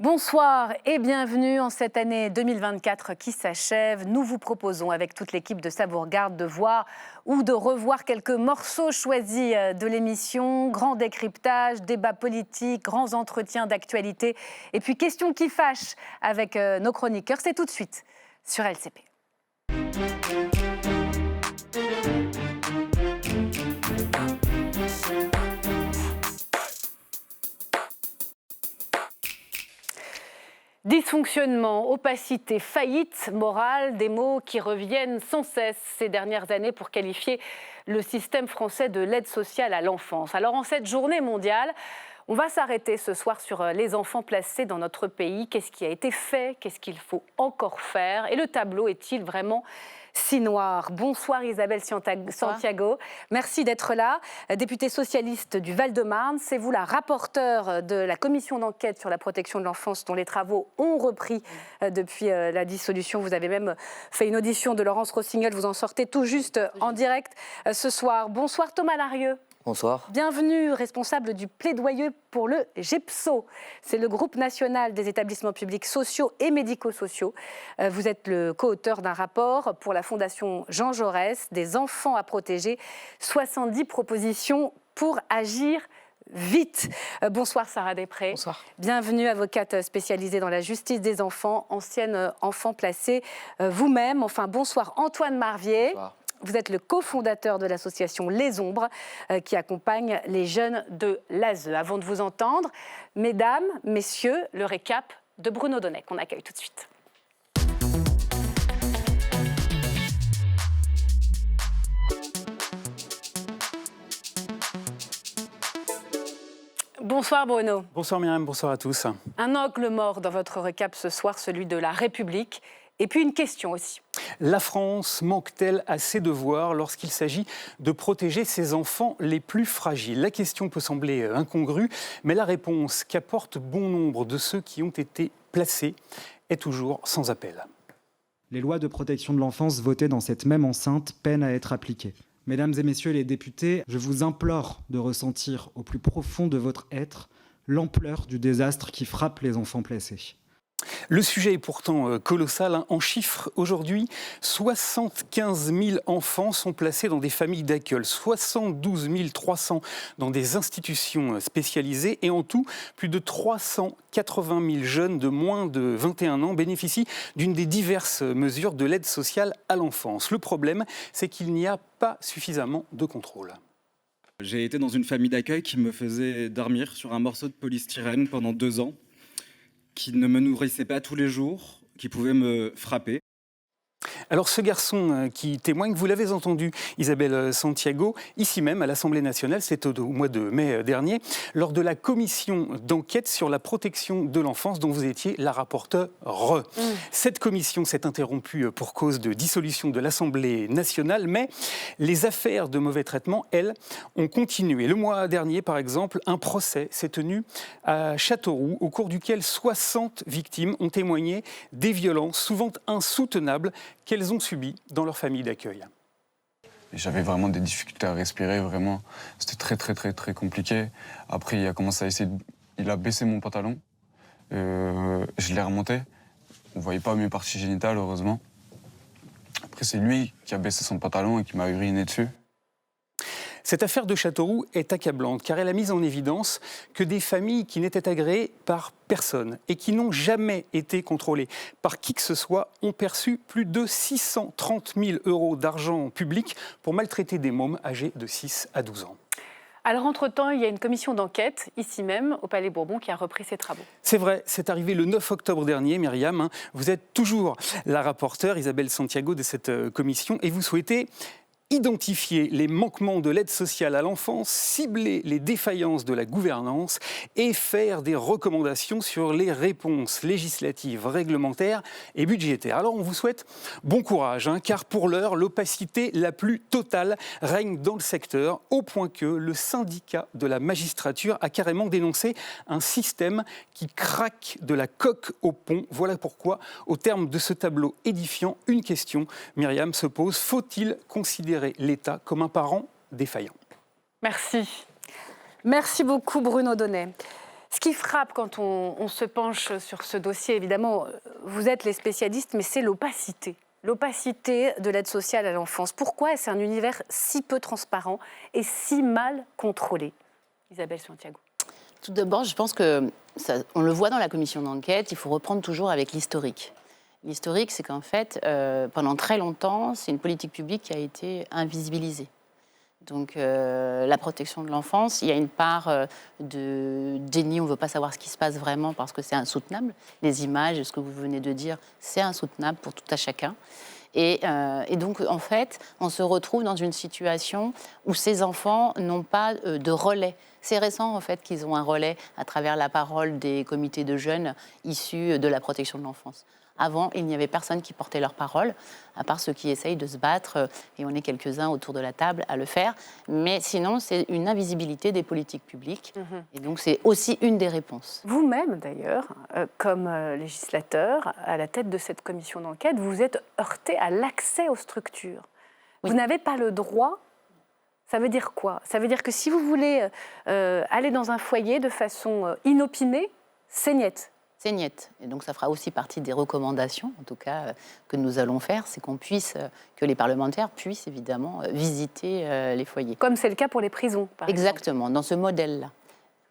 Bonsoir et bienvenue en cette année 2024 qui s'achève. Nous vous proposons avec toute l'équipe de Savourgarde de voir ou de revoir quelques morceaux choisis de l'émission. Grand décryptage, débats politiques, grands entretiens d'actualité et puis questions qui fâchent avec nos chroniqueurs. C'est tout de suite sur LCP. Dysfonctionnement, opacité, faillite morale, des mots qui reviennent sans cesse ces dernières années pour qualifier le système français de l'aide sociale à l'enfance. Alors en cette journée mondiale, on va s'arrêter ce soir sur les enfants placés dans notre pays. Qu'est-ce qui a été fait? Qu'est-ce qu'il faut encore faire? Et le tableau est-il vraiment si noir? Bonsoir Isabelle Santiago, merci d'être là. Députée socialiste du Val-de-Marne, c'est vous la rapporteure de la commission d'enquête sur la protection de l'enfance dont les travaux ont repris depuis la dissolution. Vous avez même fait une audition de Laurence Rossignol, vous en sortez tout juste en direct ce soir. Bonsoir Thomas Larieux. Bonsoir. Bienvenue, responsable du plaidoyer pour le GEPSO. C'est le groupe national des établissements publics sociaux et médico-sociaux. Vous êtes le co-auteur d'un rapport pour la Fondation Jean Jaurès, des enfants à protéger, 70 propositions pour agir vite. Bonsoir Sarah Després. Bonsoir. Bienvenue, avocate spécialisée dans la justice des enfants, ancienne enfant placée vous-même. Enfin, bonsoir Antoine Marvier. Bonsoir. Vous êtes le cofondateur de l'association Les Ombres qui accompagne les jeunes de l'ASE. Avant de vous entendre, mesdames, messieurs, le récap de Bruno Donnet qu'on accueille tout de suite. Bonsoir Bruno. Bonsoir Myriam, bonsoir à tous. Un angle mort dans votre récap ce soir, celui de la République. Et puis une question aussi. La France manque-t-elle à ses devoirs lorsqu'il s'agit de protéger ses enfants les plus fragiles? La question peut sembler incongrue, mais la réponse qu'apporte bon nombre de ceux qui ont été placés est toujours sans appel. Les lois de protection de l'enfance votées dans cette même enceinte peinent à être appliquées. Mesdames et messieurs les députés, je vous implore de ressentir au plus profond de votre être l'ampleur du désastre qui frappe les enfants placés. Le sujet est pourtant colossal. En chiffres, aujourd'hui, 75 000 enfants sont placés dans des familles d'accueil, 72 300 dans des institutions spécialisées et en tout, plus de 380 000 jeunes de moins de 21 ans bénéficient d'une des diverses mesures de l'aide sociale à l'enfance. Le problème, c'est qu'il n'y a pas suffisamment de contrôle. J'ai été dans une famille d'accueil qui me faisait dormir sur un morceau de polystyrène pendant 2 ans, qui ne me nourrissait pas tous les jours, qui pouvait me frapper. Alors ce garçon qui témoigne, vous l'avez entendu, Isabelle Santiago, ici même à l'Assemblée nationale, c'était au mois de mai dernier, lors de la commission d'enquête sur la protection de l'enfance dont vous étiez la rapporteure. Cette commission s'est interrompue pour cause de dissolution de l'Assemblée nationale, mais les affaires de mauvais traitement, elles, ont continué. Le mois dernier, par exemple, un procès s'est tenu à Châteauroux, au cours duquel 60 victimes ont témoigné des violences souvent insoutenables qu'elles ont subies dans leur famille d'accueil. J'avais vraiment des difficultés à respirer, vraiment. C'était très compliqué. Après, il a baissé mon pantalon. Je l'ai remonté. On ne voyait pas mes parties génitales, heureusement. Après, c'est lui qui a baissé son pantalon et qui m'a uriné dessus. Cette affaire de Châteauroux est accablante car elle a mis en évidence que des familles qui n'étaient agréées par personne et qui n'ont jamais été contrôlées par qui que ce soit ont perçu plus de 630 000 € d'argent public pour maltraiter des mômes âgés de 6 à 12 ans. Alors, entre-temps, il y a une commission d'enquête, ici même, au Palais Bourbon, qui a repris ses travaux. C'est vrai, c'est arrivé le 9 octobre dernier, Myriam. Vous êtes toujours la rapporteure, Isabelle Santiago, de cette commission et vous souhaitez identifier les manquements de l'aide sociale à l'enfance, cibler les défaillances de la gouvernance et faire des recommandations sur les réponses législatives, réglementaires et budgétaires. Alors on vous souhaite bon courage, car pour l'heure, l'opacité la plus totale règne dans le secteur, au point que le syndicat de la magistrature a carrément dénoncé un système qui craque de la coque au pont. Voilà pourquoi, au terme de ce tableau édifiant, une question, Myriam, se pose: faut-il considérer l'État comme un parent défaillant? Merci. Merci beaucoup Bruno Donnet. Ce qui frappe quand on se penche sur ce dossier, évidemment, vous êtes les spécialistes, mais c'est l'opacité. L'opacité de l'aide sociale à l'enfance. Pourquoi est-ce un univers si peu transparent et si mal contrôlé? Isabelle Santiago. Tout d'abord, je pense que, on le voit dans la commission d'enquête, il faut reprendre toujours avec l'historique. L'historique, c'est qu'en fait, pendant très longtemps, c'est une politique publique qui a été invisibilisée. Donc, la protection de l'enfance, il y a une part de déni, on ne veut pas savoir ce qui se passe vraiment parce que c'est insoutenable. Les images, ce que vous venez de dire, c'est insoutenable pour tout à chacun. Et donc, en fait, on se retrouve dans une situation où ces enfants n'ont pas de relais. C'est récent, en fait, qu'ils ont un relais à travers la parole des comités de jeunes issus de la protection de l'enfance. Avant, il n'y avait personne qui portait leur parole, à part ceux qui essayent de se battre, et on est quelques-uns autour de la table à le faire. Mais sinon, c'est une invisibilité des politiques publiques, et donc c'est aussi une des réponses. Vous-même, d'ailleurs, comme législateur, à la tête de cette commission d'enquête, vous êtes heurté à l'accès aux structures. Oui. Vous n'avez pas le droit. Ça veut dire quoi? Ça veut dire que si vous voulez aller dans un foyer de façon inopinée, c'est niet. C'est niet. Et donc ça fera aussi partie des recommandations, en tout cas, que nous allons faire, c'est que les parlementaires puissent évidemment visiter les foyers. Comme c'est le cas pour les prisons, par exemple. Exactement, dans ce modèle-là.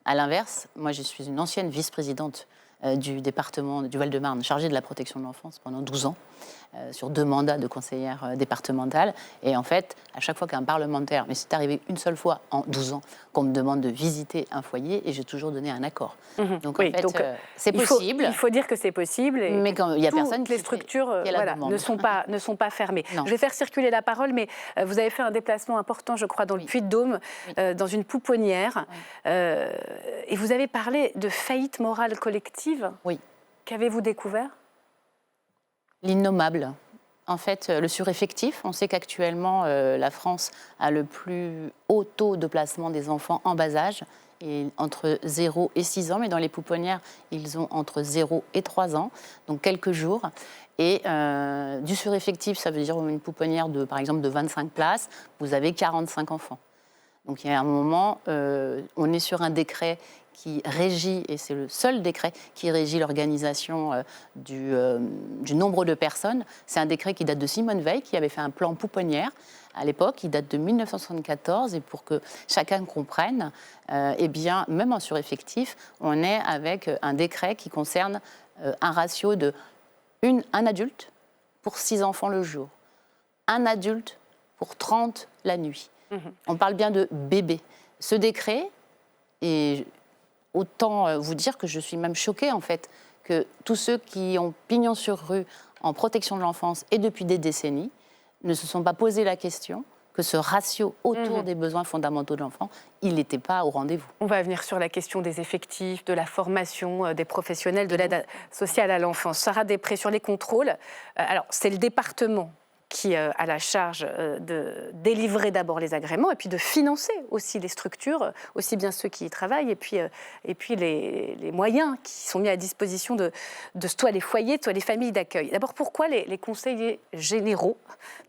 À l'inverse, moi je suis une ancienne vice-présidente du département du Val-de-Marne, chargée de la protection de l'enfance pendant 12 ans, sur 2 mandats de conseillère départementale. Et en fait, à chaque fois qu'un parlementaire, mais c'est arrivé une seule fois en 12 ans, qu'on me demande de visiter un foyer, et j'ai toujours donné un accord. Donc oui, en fait, c'est possible. Il faut dire que c'est possible. Et mais quand il y a personne toutes les structures ne sont pas fermées. Non. Je vais faire circuler la parole, mais vous avez fait un déplacement important, je crois, dans le Puy-de-Dôme, dans une pouponnière. Et vous avez parlé de faillite morale collective. Oui. Qu'avez-vous découvert? L'innommable. En fait, le sureffectif, on sait qu'actuellement, la France a le plus haut taux de placement des enfants en bas âge, et entre 0 et 6 ans, mais dans les pouponnières, ils ont entre 0 et 3 ans, donc quelques jours. Et du sureffectif, ça veut dire une pouponnière, par exemple, de 25 places, vous avez 45 enfants. Donc il y a un moment, on est sur un décret qui régit, et c'est le seul décret qui régit l'organisation du nombre de personnes. C'est un décret qui date de Simone Veil, qui avait fait un plan pouponnière à l'époque, il date de 1974, et pour que chacun comprenne, eh bien, même en sureffectif, on est avec un décret qui concerne un ratio de un adulte pour 6 enfants le jour, un adulte pour 30 la nuit. On parle bien de bébés. Ce décret, et autant vous dire que je suis même choquée, en fait, que tous ceux qui ont pignon sur rue en protection de l'enfance et depuis des décennies ne se sont pas posé la question que ce ratio autour des besoins fondamentaux de l'enfant, il n'était pas au rendez-vous. On va venir sur la question des effectifs, de la formation des professionnels de l'aide sociale à l'enfance. Sarah Després, sur les contrôles, alors c'est le département qui a la charge de délivrer d'abord les agréments et puis de financer aussi les structures, aussi bien ceux qui y travaillent, et puis les moyens qui sont mis à disposition de soit les foyers, soit les familles d'accueil. D'abord, pourquoi les conseillers généraux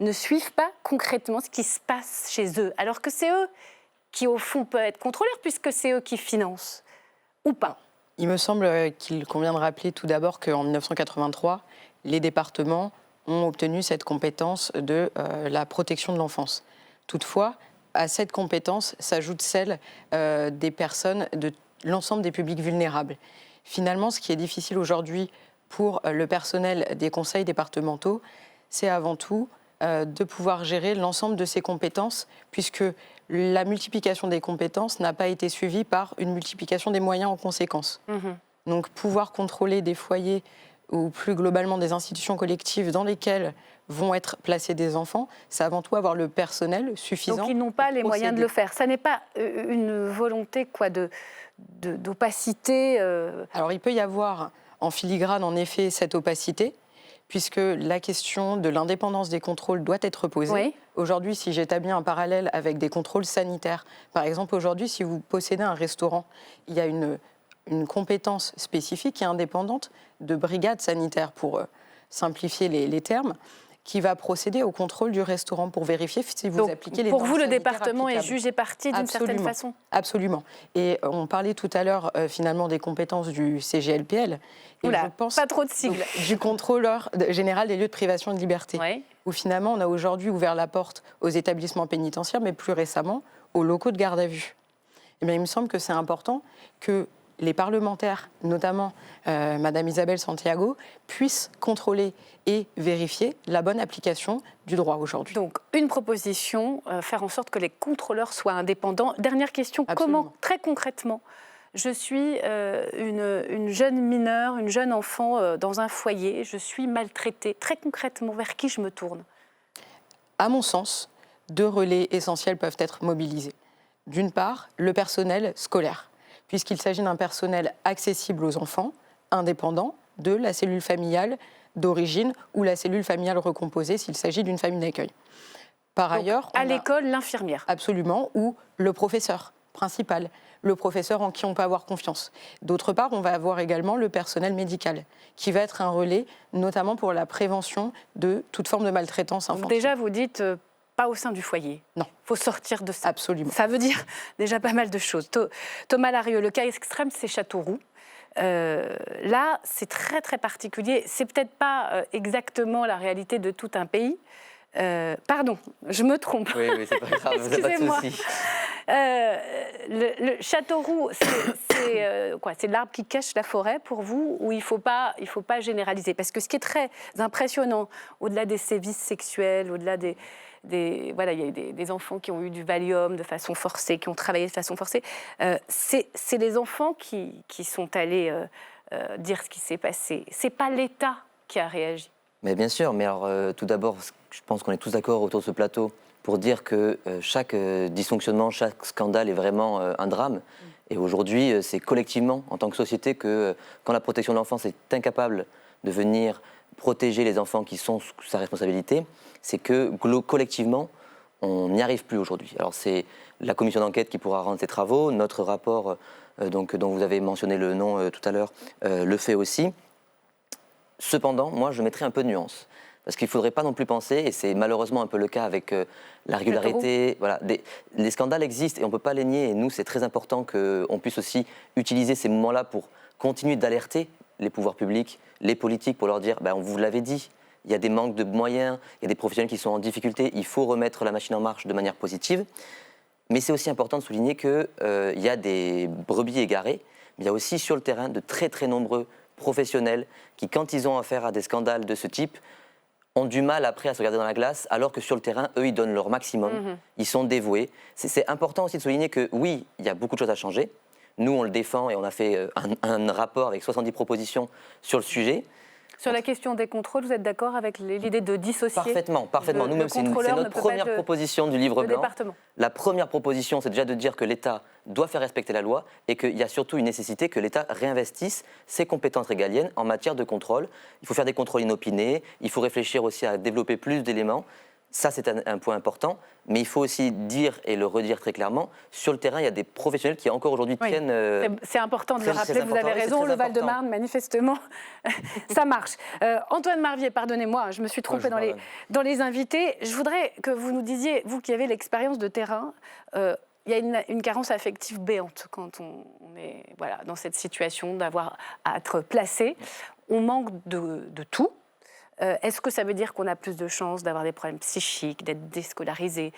ne suivent pas concrètement ce qui se passe chez eux, alors que c'est eux qui, au fond, peuvent être contrôleurs, puisque c'est eux qui financent, ou pas? Il me semble qu'il convient de rappeler tout d'abord qu'en 1983, les départements ont obtenu cette compétence de la protection de l'enfance. Toutefois, à cette compétence s'ajoute celle des personnes de l'ensemble des publics vulnérables. Finalement, ce qui est difficile aujourd'hui pour le personnel des conseils départementaux, c'est avant tout de pouvoir gérer l'ensemble de ces compétences, puisque la multiplication des compétences n'a pas été suivie par une multiplication des moyens en conséquence. Donc, pouvoir contrôler des foyers ou plus globalement des institutions collectives dans lesquelles vont être placés des enfants, c'est avant tout avoir le personnel suffisant. Donc ils n'ont pas les moyens de le faire. Ça n'est pas une volonté d'opacité Alors il peut y avoir en filigrane en effet cette opacité, puisque la question de l'indépendance des contrôles doit être posée. Oui. Aujourd'hui, si j'établis un parallèle avec des contrôles sanitaires, par exemple aujourd'hui, si vous possédez un restaurant, il y a une compétence spécifique et indépendante de brigade sanitaire, pour simplifier les termes, qui va procéder au contrôle du restaurant pour vérifier si vous appliquez les normes Pour vous, le sanitaires département est applicables. juge et partie d'une certaine façon. Absolument. Et on parlait tout à l'heure finalement des compétences du CGLPL. Et Oula, je pense pas trop de sigles. du contrôleur général des lieux de privation de liberté. Ouais. Où finalement on a aujourd'hui ouvert la porte aux établissements pénitentiaires, mais plus récemment aux locaux de garde à vue. Eh bien, il me semble que c'est important que les parlementaires, notamment Madame Isabelle Santiago, puissent contrôler et vérifier la bonne application du droit aujourd'hui. Donc, une proposition, faire en sorte que les contrôleurs soient indépendants. Dernière question, Absolument. comment, très concrètement, je suis une jeune mineure, une jeune enfant dans un foyer, je suis maltraitée. Très concrètement, vers qui je me tourne? À mon sens, 2 relais essentiels peuvent être mobilisés. D'une part, le personnel scolaire, puisqu'il s'agit d'un personnel accessible aux enfants, indépendant de la cellule familiale d'origine ou la cellule familiale recomposée s'il s'agit d'une famille d'accueil. Par ailleurs, à l'école, l'infirmière. Absolument, ou le professeur principal, le professeur en qui on peut avoir confiance. D'autre part, on va avoir également le personnel médical, qui va être un relais, notamment pour la prévention de toute forme de maltraitance infantile. Déjà, vous dites pas au sein du foyer. Non. Il faut sortir de ça. Absolument. Ça veut dire déjà pas mal de choses. Thomas Larieux, le cas extrême, c'est Châteauroux. Là, c'est très, très particulier. C'est peut-être pas exactement la réalité de tout un pays. Pardon, je me trompe. Oui, c'est pas grave, Excusez-moi. pas de souci. Le Châteauroux, c'est quoi? C'est l'arbre qui cache la forêt pour vous, ou il faut pas généraliser? Parce que ce qui est très impressionnant, au-delà des sévices sexuels, au-delà voilà, il y a eu des enfants qui ont eu du Valium de façon forcée, qui ont travaillé de façon forcée. C'est les enfants qui sont allés dire ce qui s'est passé. C'est pas l'État qui a réagi. Mais bien sûr, mais alors tout d'abord, je pense qu'on est tous d'accord autour de ce plateau pour dire que chaque dysfonctionnement, chaque scandale est vraiment un drame. Et aujourd'hui, c'est collectivement, en tant que société, que quand la protection de l'enfance est incapable de venir protéger les enfants qui sont sous sa responsabilité, c'est que collectivement, on n'y arrive plus aujourd'hui. Alors c'est la commission d'enquête qui pourra rendre ses travaux, notre rapport dont vous avez mentionné le nom tout à l'heure le fait aussi. Cependant, moi, je mettrais un peu de nuance. Parce qu'il ne faudrait pas non plus penser, et c'est malheureusement un peu le cas avec la régularité, voilà, les scandales existent et on ne peut pas les nier. Et nous, c'est très important qu'on puisse aussi utiliser ces moments-là pour continuer d'alerter les pouvoirs publics, les politiques, pour leur dire, on vous l'avait dit, il y a des manques de moyens, il y a des professionnels qui sont en difficulté, il faut remettre la machine en marche de manière positive. Mais c'est aussi important de souligner qu'il y a des brebis égarées, mais il y a aussi sur le terrain de très très nombreux professionnels qui, quand ils ont affaire à des scandales de ce type, ont du mal après à se regarder dans la glace, alors que sur le terrain, eux, ils donnent leur maximum, ils sont dévoués. C'est important aussi de souligner que oui, il y a beaucoup de choses à changer. Nous, on le défend et on a fait un rapport avec 70 propositions sur le sujet. Sur la question des contrôles, vous êtes d'accord avec l'idée de dissocier? Parfaitement. Nous-mêmes, c'est notre première proposition du livre blanc. La première proposition, c'est déjà de dire que l'État doit faire respecter la loi et qu'il y a surtout une nécessité que l'État réinvestisse ses compétences régaliennes en matière de contrôle. Il faut faire des contrôles inopinés, il faut réfléchir aussi à développer plus d'éléments. Ça, c'est un point important, mais il faut aussi dire et le redire très clairement, sur le terrain, il y a des professionnels qui encore aujourd'hui tiennent... C'est important de le rappeler, vous avez raison, le Val-de-Marne, manifestement, ça marche. Antoine Marvier, pardonnez-moi, je me suis trompée dans les invités. Je voudrais que vous nous disiez, vous qui avez l'expérience de terrain, il y a une carence affective béante quand on est dans cette situation d'avoir à être placé. On manque de tout. Est-ce que ça veut dire qu'on a plus de chances d'avoir des problèmes psychiques, d'être déscolarisé?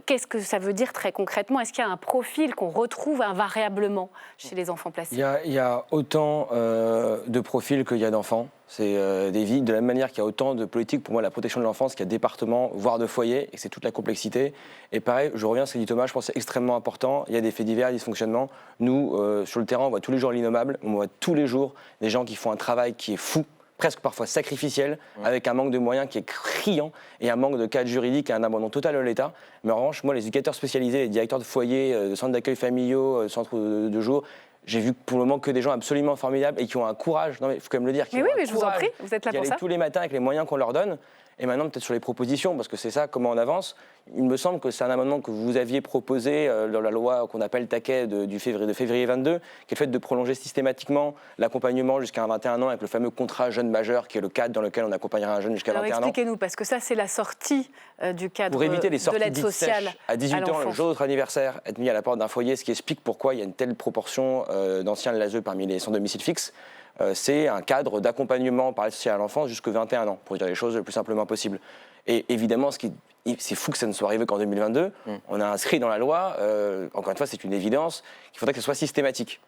Qu'est-ce que ça veut dire très concrètement? Est-ce qu'il y a un profil qu'on retrouve invariablement chez les enfants placés? Il y a autant de profils qu'il y a d'enfants. C'est des vies. De la même manière qu'il y a autant de politiques, pour moi, la protection de l'enfance, qu'il y a départements, voire de foyers, et c'est toute la complexité. Et pareil, je reviens à ce que dit Thomas, je pense que c'est extrêmement important. Il y a des faits divers, des dysfonctionnements. Nous, sur le terrain, on voit tous les jours l'innommable, on voit tous les jours des gens qui font un travail qui est fou, presque parfois sacrificiel, avec un manque de moyens qui est criant et un manque de cadre juridique et un abandon total de l'État. Mais en revanche, moi, les éducateurs spécialisés, les directeurs de foyers, de centres d'accueil familiaux, de centres de jour, j'ai vu pour le moment que des gens absolument formidables et qui ont un courage, non mais il faut quand même le dire, mais oui, mais je vous en prie, vous êtes là pour ça. Tous les matins avec les moyens qu'on leur donne. Et maintenant, peut-être sur les propositions, parce que c'est ça, comment on avance. Il me semble que c'est un amendement que vous aviez proposé dans la loi qu'on appelle Taquet de février 22, qui est le fait de prolonger systématiquement l'accompagnement jusqu'à 21 ans avec le fameux contrat jeune majeur, qui est le cadre dans lequel on accompagnera un jeune jusqu'à 21 ans. Alors expliquez-nous, parce que ça, c'est la sortie du cadre pour éviter les de sorties l'aide dites sociale sèches à 18 ans, le jour de votre anniversaire, être mis à la porte d'un foyer, ce qui explique pourquoi il y a une telle proportion d'anciens de l'ASE parmi les sans domicile fixe. C'est un cadre d'accompagnement par l'aide sociale à l'enfance jusqu'à 21 ans, pour dire les choses le plus simplement possible. Et évidemment, c'est fou que ça ne soit arrivé qu'en 2022. On a inscrit dans la loi, encore une fois, c'est une évidence, qu'il faudrait que ce soit systématique.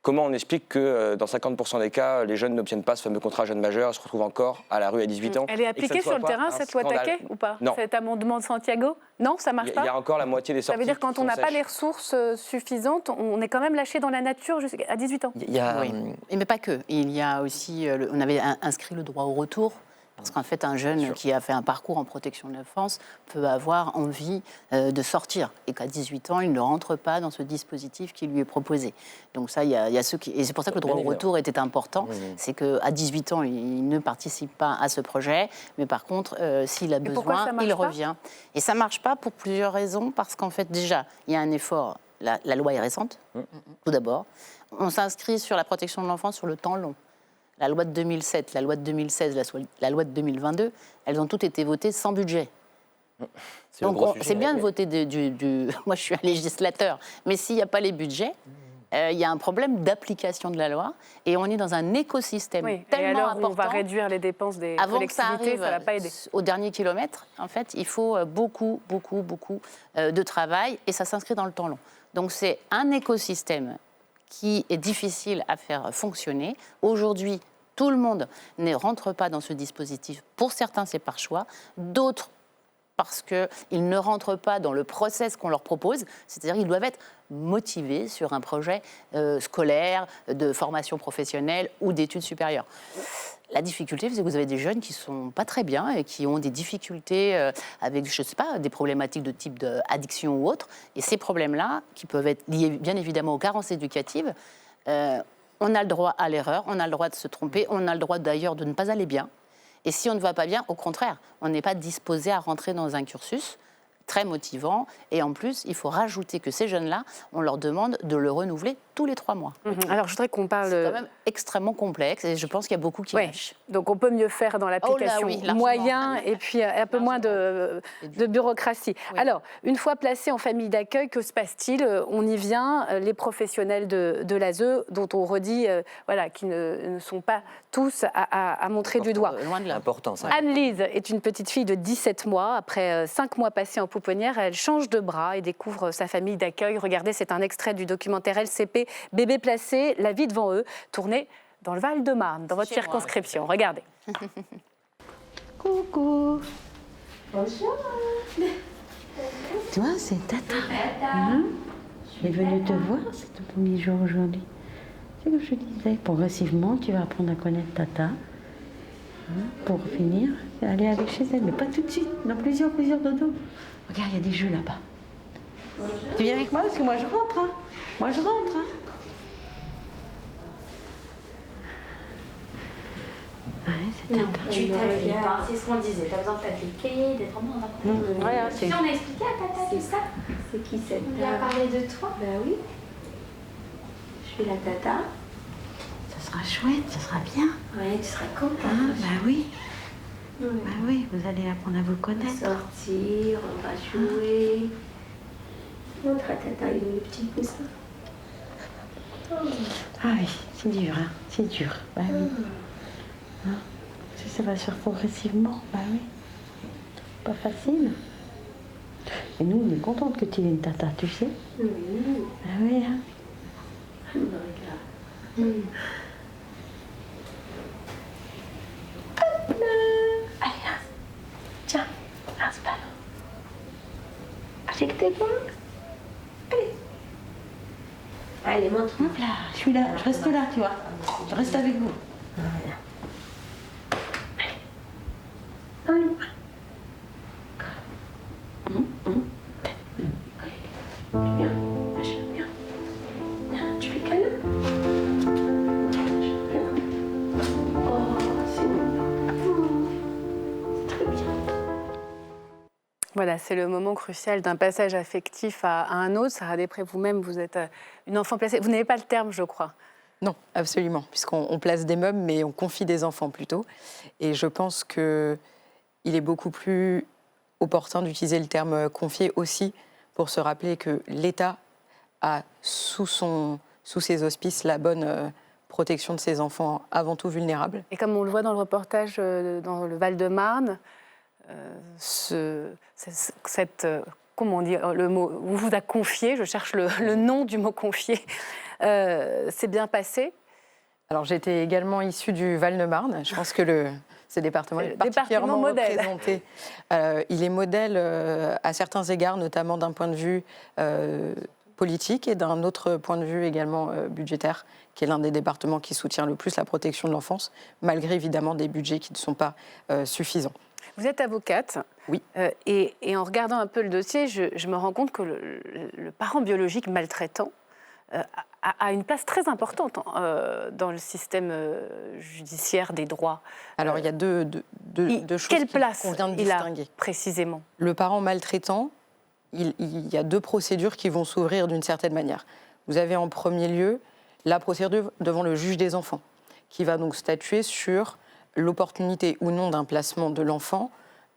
Comment on explique que dans 50% des cas, les jeunes n'obtiennent pas ce fameux contrat jeune majeur, se retrouvent encore à la rue à 18 ans? Elle est appliquée sur le terrain, cette loi Taquet, ou pas? Non. Cet amendement de Santiago? Non, ça marche pas? Il y a encore la moitié des sorties. Ça veut dire que quand on n'a pas sèches. les ressources suffisantes, on est quand même lâché dans la nature jusqu'à 18 ans. Il y a, Oui. Mais pas que. Il y a aussi, on avait inscrit le droit au retour. Parce qu'en fait, un jeune qui a fait un parcours en protection de l'enfance peut avoir envie de sortir. Et qu'à 18 ans, il ne rentre pas dans ce dispositif qui lui est proposé. Donc ça, il y a ceux qui... Et c'est pour ça que le droit au retour était important. C'est qu'à 18 ans, il ne participe pas à ce projet. Mais par contre, s'il a besoin, il revient. Et ça ne marche pas pour plusieurs raisons. Parce qu'en fait, déjà, il y a un effort. La loi est récente, tout d'abord. On s'inscrit sur la protection de l'enfance sur le temps long. La loi de 2007, la loi de 2016, la loi de 2022, elles ont toutes été votées sans budget. Donc c'est bien de voter Moi, je suis un législateur, mais s'il n'y a pas les budgets, il y a un problème d'application de la loi et on est dans un écosystème tellement et alors, important. on va réduire les dépenses des collectivités, ça ne va pas aider. Au dernier kilomètre, en fait, il faut beaucoup de travail et ça s'inscrit dans le temps long. Donc c'est un écosystème qui est difficile à faire fonctionner. Aujourd'hui, tout le monde ne rentre pas dans ce dispositif. Pour certains, c'est par choix. D'autres, parce qu'ils ne rentrent pas dans le process qu'on leur propose. C'est-à-dire qu'ils doivent être motivés sur un projet scolaire, de formation professionnelle ou d'études supérieures. La difficulté, c'est que vous avez des jeunes qui ne sont pas très bien et qui ont des difficultés avec, je ne sais pas, des problématiques de type d'addiction ou autre. Et ces problèmes-là, qui peuvent être liés bien évidemment aux carences éducatives, on a le droit à l'erreur, on a le droit de se tromper, on a le droit d'ailleurs de ne pas aller bien. Et si on ne va pas bien, au contraire, on n'est pas disposé à rentrer dans un cursus très motivant. Et en plus, il faut rajouter que ces jeunes-là, on leur demande de le renouveler tous les 3 mois. Alors, je voudrais qu'on parle... C'est quand même extrêmement complexe et je pense qu'il y a beaucoup qui lâchent. Donc, on peut mieux faire dans l'application. Moyen et puis un peu moins de bureaucratie. Oui. Alors, une fois placés en famille d'accueil, que se passe-t-il? On y vient, les professionnels de l'ASE, dont on redit qu'ils ne sont pas tous à montrer du doigt. Loin de là. Important, ça. Anne-Lise est une petite fille de 17 mois. Après 5 mois passés en pouponnière, elle change de bras et découvre sa famille d'accueil. Regardez, c'est un extrait du documentaire LCP Bébé placé, la vie devant eux, tourné dans le Val-de-Marne, dans votre circonscription. Regardez. Coucou. Bonjour. Toi, c'est Tata. Je suis venue te voir, c'est ton premier jour aujourd'hui. C'est comme je disais, progressivement, tu vas apprendre à connaître Tata. Pour finir, aller avec chez elle, mais pas tout de suite, dans plusieurs dodos. Regarde, il y a des jeux là-bas. Tu viens avec moi parce que moi je rentre. Moi je rentre. Ouais, c'est non, tu t'appliques pas, c'est ce qu'on disait. T'as besoin de t'appliquer, d'être vraiment dans la c'est... on a expliqué à Tata tout ça. C'est qui cette On lui a parlé de toi. Bah oui. Je suis la Tata. Ça sera chouette, ça sera bien. Oui, tu seras contente. Bah oui. Bah oui, vous allez apprendre à vous connaître. On va sortir, on va jouer. Montre à Tata le petit poussin. Ah oui, c'est dur, hein. C'est dur. Bah oui. Hein? Ça va se faire progressivement, bah oui. Pas facile. Et nous, on est contente que tu aies une Tata, tu sais. Oui. Bah oui, hein. Regarde. Allez, là. Tiens, lance ballon. Avec tes poings. Allez. Allez, montre. Hop là, je suis là, je reste là, tu vois. Je reste avec vous. Voilà. Allez. Viens, viens. Viens, tu fais câlin. Viens. Oh, c'est mignon. C'est très bien. Voilà, c'est le moment crucial d'un passage affectif à un autre. Sarah Després, vous-même, vous êtes une enfant placée. Vous n'avez pas le terme, je crois. Non, absolument, puisqu'on place des meubles, mais on confie des enfants plutôt. Et je pense qu'il est beaucoup plus opportun d'utiliser le terme confier aussi pour se rappeler que l'État a sous ses auspices la bonne protection de ses enfants avant tout vulnérables. Et comme on le voit dans le reportage dans le Val-de-Marne, comment on dit le mot, on vous a confié, je cherche le nom du mot confié, c'est bien passé. Alors j'étais également issue du Val-de-Marne, je pense que ce département est particulièrement modèle. représenté. Il est modèle à certains égards, notamment d'un point de vue politique et d'un autre point de vue également budgétaire, qui est l'un des départements qui soutient le plus la protection de l'enfance, malgré évidemment des budgets qui ne sont pas suffisants. Vous êtes avocate. Oui. Et en regardant un peu le dossier, je me rends compte que le parent biologique maltraitant a une place très importante dans le système judiciaire des droits. Alors il y a deux choses quelle place qu'on vient de il a distinguer. précisément? Le parent maltraitant, il y a deux procédures qui vont s'ouvrir d'une certaine manière. Vous avez en premier lieu la procédure devant le juge des enfants, qui va donc statuer sur l'opportunité ou non d'un placement de l'enfant,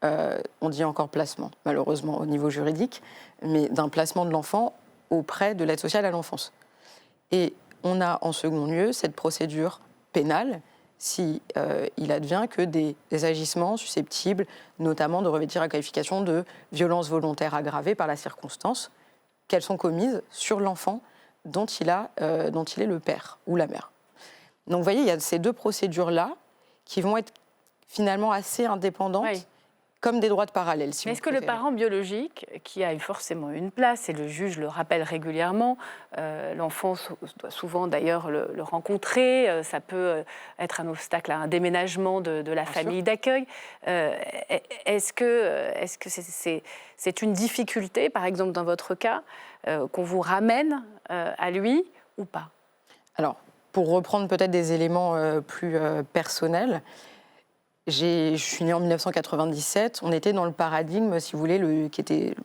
on dit encore placement, malheureusement au niveau juridique, mais d'un placement de l'enfant auprès de l'aide sociale à l'enfance. Et on a en second lieu cette procédure pénale, si il advient que des agissements susceptibles, notamment de revêtir la qualification de violence volontaire aggravée par la circonstance, qu'elles sont commises sur l'enfant dont il est le père ou la mère. Donc vous voyez, il y a ces deux procédures-là qui vont être finalement assez indépendantes, oui, comme des droits de parallèle. Mais est-ce que le parent biologique, qui a forcément une place, et le juge le rappelle régulièrement, l'enfant doit souvent d'ailleurs le rencontrer, ça peut être un obstacle à un déménagement de la famille d'accueil. Est-ce que c'est une difficulté, par exemple dans votre cas, qu'on vous ramène à lui ou pas? Alors, pour reprendre peut-être des éléments plus personnels, je suis née en 1997. On était dans le paradigme, si vous voulez, le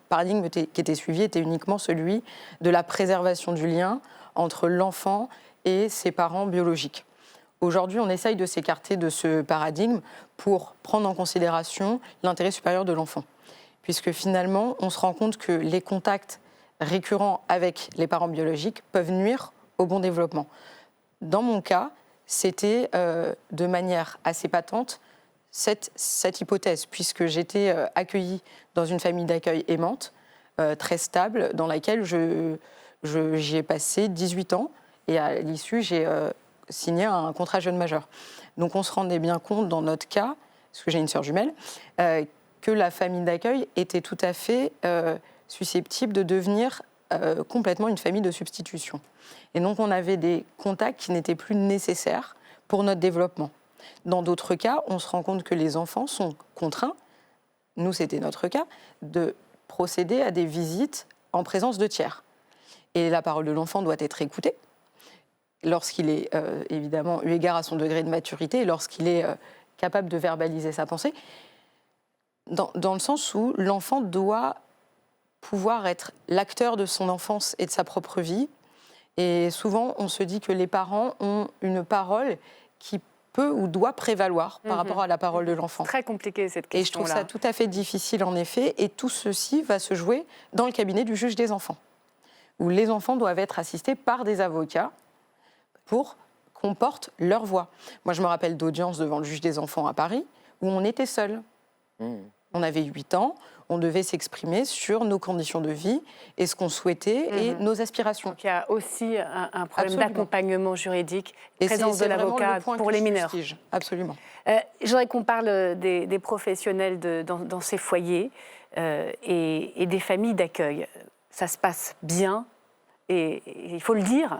paradigme qui était suivi était uniquement celui de la préservation du lien entre l'enfant et ses parents biologiques. Aujourd'hui, on essaye de s'écarter de ce paradigme pour prendre en considération l'intérêt supérieur de l'enfant. Puisque finalement, on se rend compte que les contacts récurrents avec les parents biologiques peuvent nuire au bon développement. Dans mon cas, c'était de manière assez patente cette hypothèse, puisque j'étais accueillie dans une famille d'accueil aimante, très stable, dans laquelle j'y ai passé 18 ans, et à l'issue, j'ai signé un contrat jeune majeur. Donc on se rendait bien compte, dans notre cas, parce que j'ai une sœur jumelle, que la famille d'accueil était tout à fait susceptible de devenir complètement une famille de substitution. Et donc on avait des contacts qui n'étaient plus nécessaires pour notre développement. Dans d'autres cas, on se rend compte que les enfants sont contraints, nous c'était notre cas, de procéder à des visites en présence de tiers. Et la parole de l'enfant doit être écoutée lorsqu'il est évidemment eu égard à son degré de maturité et lorsqu'il est capable de verbaliser sa pensée, dans le sens où l'enfant doit pouvoir être l'acteur de son enfance et de sa propre vie. Et souvent, on se dit que les parents ont une parole qui peut ou doit prévaloir par rapport à la parole de l'enfant. C'est très compliqué cette question-là. Et je trouve ça tout à fait difficile en effet, et tout ceci va se jouer dans le cabinet du juge des enfants, où les enfants doivent être assistés par des avocats pour qu'on porte leur voix. Moi, je me rappelle d'audiences devant le juge des enfants à Paris, où on était seuls. On avait 8 ans, on devait s'exprimer sur nos conditions de vie et ce qu'on souhaitait et nos aspirations. Donc il y a aussi un problème d'accompagnement juridique, et présence de l'avocat pour les mineurs. Absolument. Je voudrais qu'on parle des professionnels dans ces foyers et des familles d'accueil. Ça se passe bien. Et il faut le dire,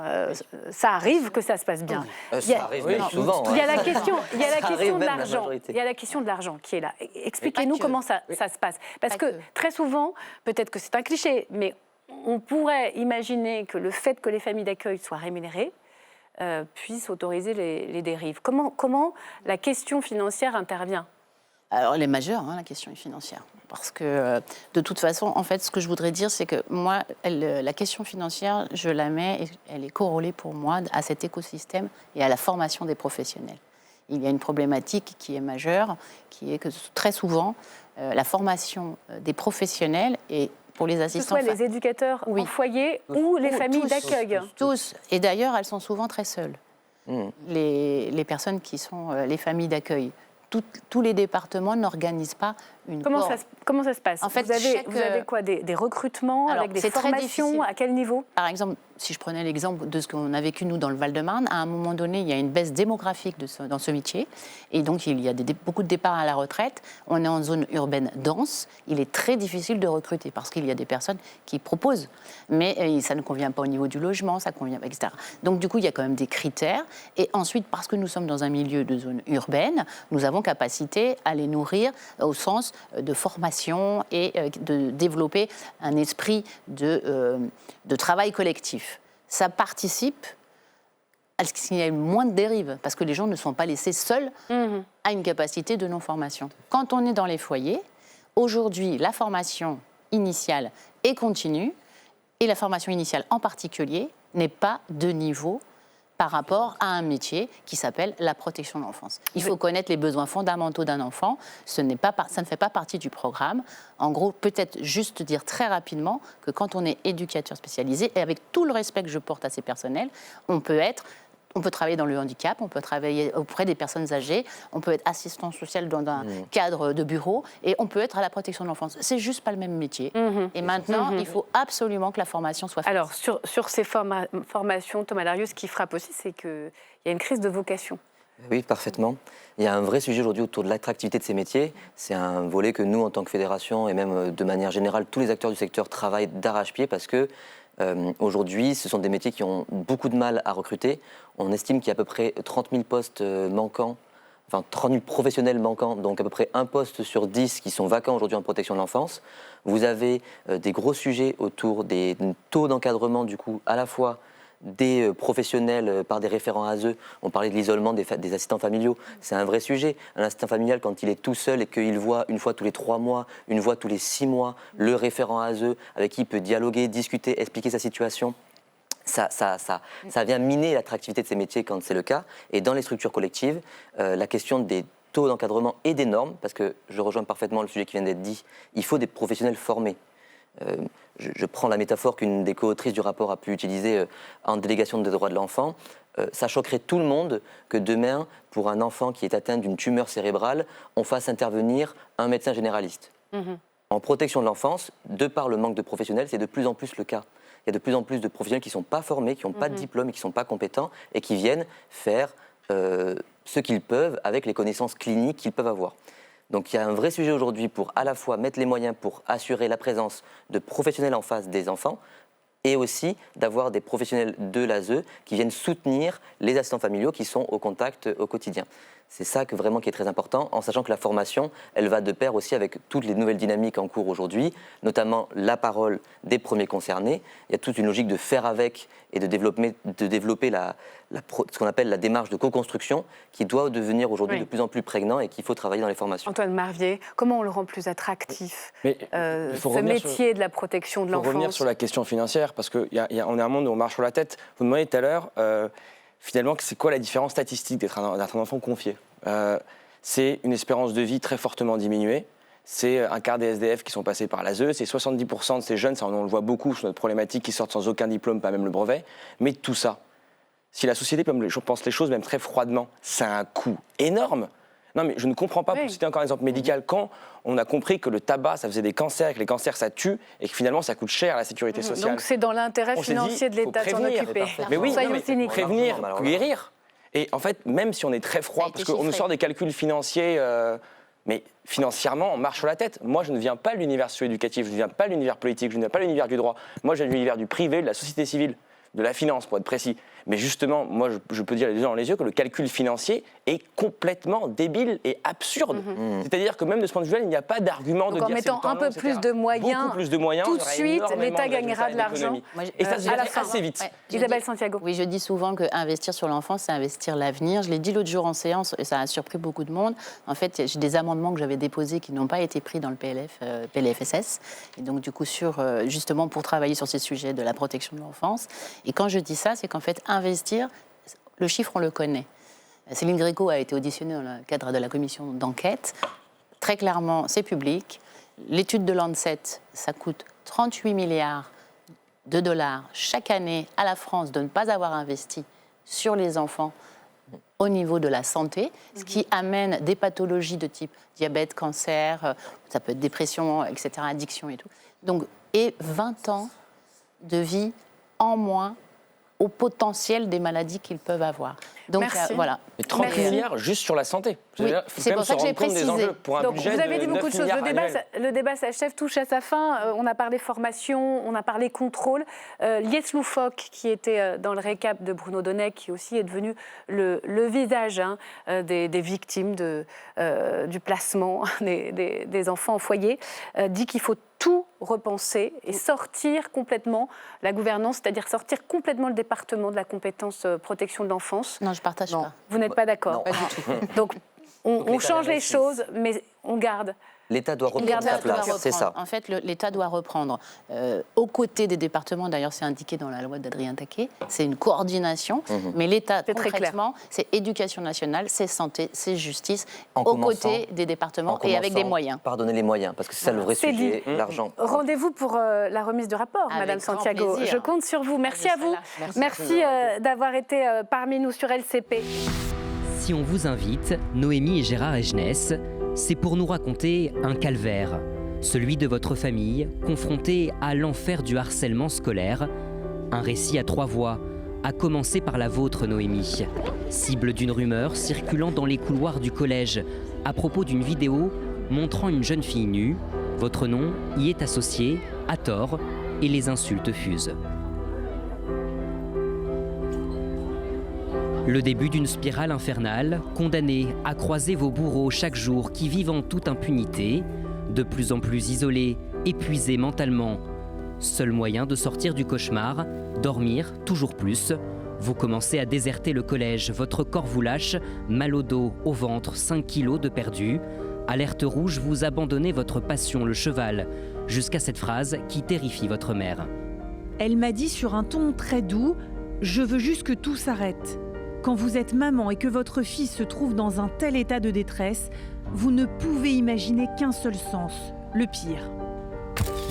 ça arrive que ça se passe bien. Ça arrive même souvent. Il y a la question, de l'argent. Il y a la question de l'argent qui est là. Expliquez-nous comment ça se passe. Parce que très souvent, peut-être que c'est un cliché, mais on pourrait imaginer que le fait que les familles d'accueil soient rémunérées puisse autoriser les dérives. Comment la question financière intervient ? Alors, elle est majeure, la question est financière. Parce que, de toute façon, en fait, ce que je voudrais dire, c'est que moi, la question financière, je la mets, elle est corrélée pour moi à cet écosystème et à la formation des professionnels. Il y a une problématique qui est majeure, qui est que très souvent, la formation des professionnels et pour les assistants... Que ce soit les éducateurs en foyer ou les familles d'accueil. Tous. Et d'ailleurs, elles sont souvent très seules. Les personnes qui sont les familles d'accueil. Tous les départements n'organisent pas une... Comment ça se passe? En fait, vous avez quoi, des recrutements avec des formations? À quel niveau? Par exemple, si je prenais l'exemple de ce qu'on a vécu, nous, dans le Val-de-Marne, à un moment donné, il y a une baisse démographique dans ce métier. Et donc, il y a beaucoup de départs à la retraite. On est en zone urbaine dense. Il est très difficile de recruter parce qu'il y a des personnes qui proposent. Mais ça ne convient pas au niveau du logement, ça convient, etc. Donc, du coup, il y a quand même des critères. Et ensuite, parce que nous sommes dans un milieu de zone urbaine, nous avons capacité à les nourrir au sens de formation et de développer un esprit de travail collectif. Ça participe à ce qu'il y ait moins de dérives, parce que les gens ne sont pas laissés seuls à une capacité de non-formation. Quand on est dans les foyers, aujourd'hui, la formation initiale et continue, et la formation initiale en particulier, n'est pas de niveau par rapport à un métier qui s'appelle la protection de l'enfance. Il faut connaître les besoins fondamentaux d'un enfant, ça ne fait pas partie du programme. En gros, peut-être juste dire très rapidement que quand on est éducateur spécialisé, et avec tout le respect que je porte à ces personnels, on peut travailler dans le handicap, on peut travailler auprès des personnes âgées, on peut être assistant social dans un cadre de bureau, et on peut être à la protection de l'enfance. C'est juste pas le même métier. Et maintenant, il faut absolument que la formation soit faite. Alors, sur ces formations, Thomas Darieux, ce qui frappe aussi, c'est qu'il y a une crise de vocation. Oui, parfaitement. Il y a un vrai sujet aujourd'hui autour de l'attractivité de ces métiers. C'est un volet que nous, en tant que fédération, et même de manière générale, tous les acteurs du secteur travaillent d'arrache-pied parce que aujourd'hui, ce sont des métiers qui ont beaucoup de mal à recruter. On estime qu'il y a à peu près 30 000 postes manquants, enfin 30 000 professionnels manquants, donc à peu près un poste sur 10 qui sont vacants aujourd'hui en protection de l'enfance. Vous avez des gros sujets autour des taux d'encadrement, du coup, à la fois des professionnels par des référents ASE. On parlait de l'isolement des assistants familiaux. C'est un vrai sujet. Un assistant familial, quand il est tout seul et qu'il voit une fois tous les 3 mois, une fois tous les 6 mois, le référent ASE avec qui il peut dialoguer, discuter, expliquer sa situation, ça vient miner l'attractivité de ces métiers quand c'est le cas. Et dans les structures collectives, la question des taux d'encadrement et des normes, parce que je rejoins parfaitement le sujet qui vient d'être dit, il faut des professionnels formés. Je prends la métaphore qu'une des co-autrices du rapport a pu utiliser en délégation des droits de l'enfant. Ça choquerait tout le monde que demain, pour un enfant qui est atteint d'une tumeur cérébrale, on fasse intervenir un médecin généraliste. En protection de l'enfance, de par le manque de professionnels, c'est de plus en plus le cas. Il y a de plus en plus de professionnels qui ne sont pas formés, qui n'ont pas de diplôme et qui ne sont pas compétents et qui viennent faire ce qu'ils peuvent avec les connaissances cliniques qu'ils peuvent avoir. Donc il y a un vrai sujet aujourd'hui pour à la fois mettre les moyens pour assurer la présence de professionnels en face des enfants et aussi d'avoir des professionnels de l'ASE qui viennent soutenir les assistants familiaux qui sont au contact au quotidien. C'est ça qui est très important, en sachant que la formation, elle va de pair aussi avec toutes les nouvelles dynamiques en cours aujourd'hui, notamment la parole des premiers concernés. Il y a toute une logique de faire avec et de développer ce qu'on appelle la démarche de co-construction, qui doit devenir aujourd'hui de plus en plus prégnant et qu'il faut travailler dans les formations. Antoine Marvier, comment on le rend plus attractif, ce métier de la protection de l'enfance? Il faut revenir sur la question financière, parce qu'on est un monde où on marche sur la tête. Vous demandez tout à l'heure... Finalement, c'est quoi la différence statistique d'être un enfant confié? C'est une espérance de vie très fortement diminuée. C'est un quart des SDF qui sont passés par l'ASE. C'est 70% de ces jeunes, ça on le voit beaucoup sur notre problématique, qui sortent sans aucun diplôme, pas même le brevet. Mais tout ça, si la société pense les choses même très froidement, c'est un coût énorme. Non, mais je ne comprends pas, pour citer encore un exemple médical, quand on a compris que le tabac, ça faisait des cancers, que les cancers, ça tue, et que finalement, ça coûte cher à la sécurité sociale. Donc c'est dans l'intérêt financier de l'État de s'en occuper. Mais oui, prévenir, guérir. Et en fait, même si on est très froid, parce qu'on nous sort des calculs financiers, mais financièrement, on marche sur la tête. Moi, je ne viens pas de l'univers socio-éducatif, je ne viens pas de l'univers politique, je ne viens pas de l'univers du droit. Moi, je viens de l'univers du privé, de la société civile, de la finance, pour être précis. Mais justement, moi, je peux dire les yeux dans les yeux que le calcul financier est complètement débile et absurde. C'est-à-dire que même de ce point de vue-là, il n'y a pas d'argument de dire en mettant c'est le un peu temps, plus de moyens, beaucoup plus de moyens, tout de il y aurait suite, énormément l'État de gagnera résultats de l'argent. et ça se à la fait fin. assez vite. Ouais. Isabelle Santiago. Oui, je dis souvent qu'investir sur l'enfance, c'est investir l'avenir. Je l'ai dit l'autre jour en séance, et ça a surpris beaucoup de monde. En fait, j'ai des amendements que j'avais déposés qui n'ont pas été pris dans le PLFSS. Et donc, du coup, justement, pour travailler sur ces sujets de la protection de l'enfance. Et quand je dis ça, c'est qu'en fait, investir, le chiffre, on le connaît. Céline Gréco a été auditionnée dans le cadre de la commission d'enquête. Très clairement, c'est public. L'étude de Lancet, ça coûte 38 milliards de dollars chaque année à la France de ne pas avoir investi sur les enfants au niveau de la santé, ce qui amène des pathologies de type diabète, cancer, ça peut être dépression, etc., addiction et tout. Donc, et 20 ans de vie en moins au potentiel des maladies qu'ils peuvent avoir. Donc, voilà. Et 30 milliards juste sur la santé. Oui, c'est pour ça que j'ai précisé. Pour un Donc, budget vous avez dit de beaucoup de 9 choses. milliards Le débat s'achève, touche à sa fin. On a parlé formation, on a parlé contrôle. Lies Loufoque, qui était dans le récap de Bruno Donnet, qui aussi est devenu le visage des victimes du placement des enfants en foyer, dit qu'il faut tout repenser et sortir complètement la gouvernance, c'est-à-dire sortir complètement le département de la compétence protection de l'enfance. Non, je ne partage pas. Vous n'êtes pas d'accord? Pas du tout. Donc, on change les choses, mais on garde. L'État doit reprendre sa place, c'est ça. En fait, l'État doit reprendre. Aux côtés des départements, d'ailleurs, c'est indiqué dans la loi d'Adrien Taquet, c'est une coordination, mais l'État, concrètement, c'est éducation nationale, c'est santé, c'est justice, aux côtés des départements et avec des moyens. Pardonner les moyens, parce que c'est ça le vrai sujet, l'argent. Rendez-vous pour la remise de rapport, Madame Santiago. Plaisir. Je compte sur vous. Merci à vous. Merci d'avoir été parmi nous sur LCP. Si on vous invite, Noémie et Gérard Egenès, c'est pour nous raconter un calvaire, celui de votre famille, confrontée à l'enfer du harcèlement scolaire. Un récit à 3 voix, à commencer par la vôtre, Noémie. Cible d'une rumeur circulant dans les couloirs du collège à propos d'une vidéo montrant une jeune fille nue. Votre nom y est associé, à tort, et les insultes fusent. Le début d'une spirale infernale, condamnée à croiser vos bourreaux chaque jour qui vivent en toute impunité, de plus en plus isolés, épuisés mentalement. Seul moyen de sortir du cauchemar, dormir toujours plus. Vous commencez à déserter le collège, votre corps vous lâche, mal au dos, au ventre, 5 kilos de perdu. Alerte rouge, vous abandonnez votre passion, le cheval, jusqu'à cette phrase qui terrifie votre mère. Elle m'a dit sur un ton très doux « Je veux juste que tout s'arrête ». Quand vous êtes maman et que votre fils se trouve dans un tel état de détresse, vous ne pouvez imaginer qu'un seul sens, le pire.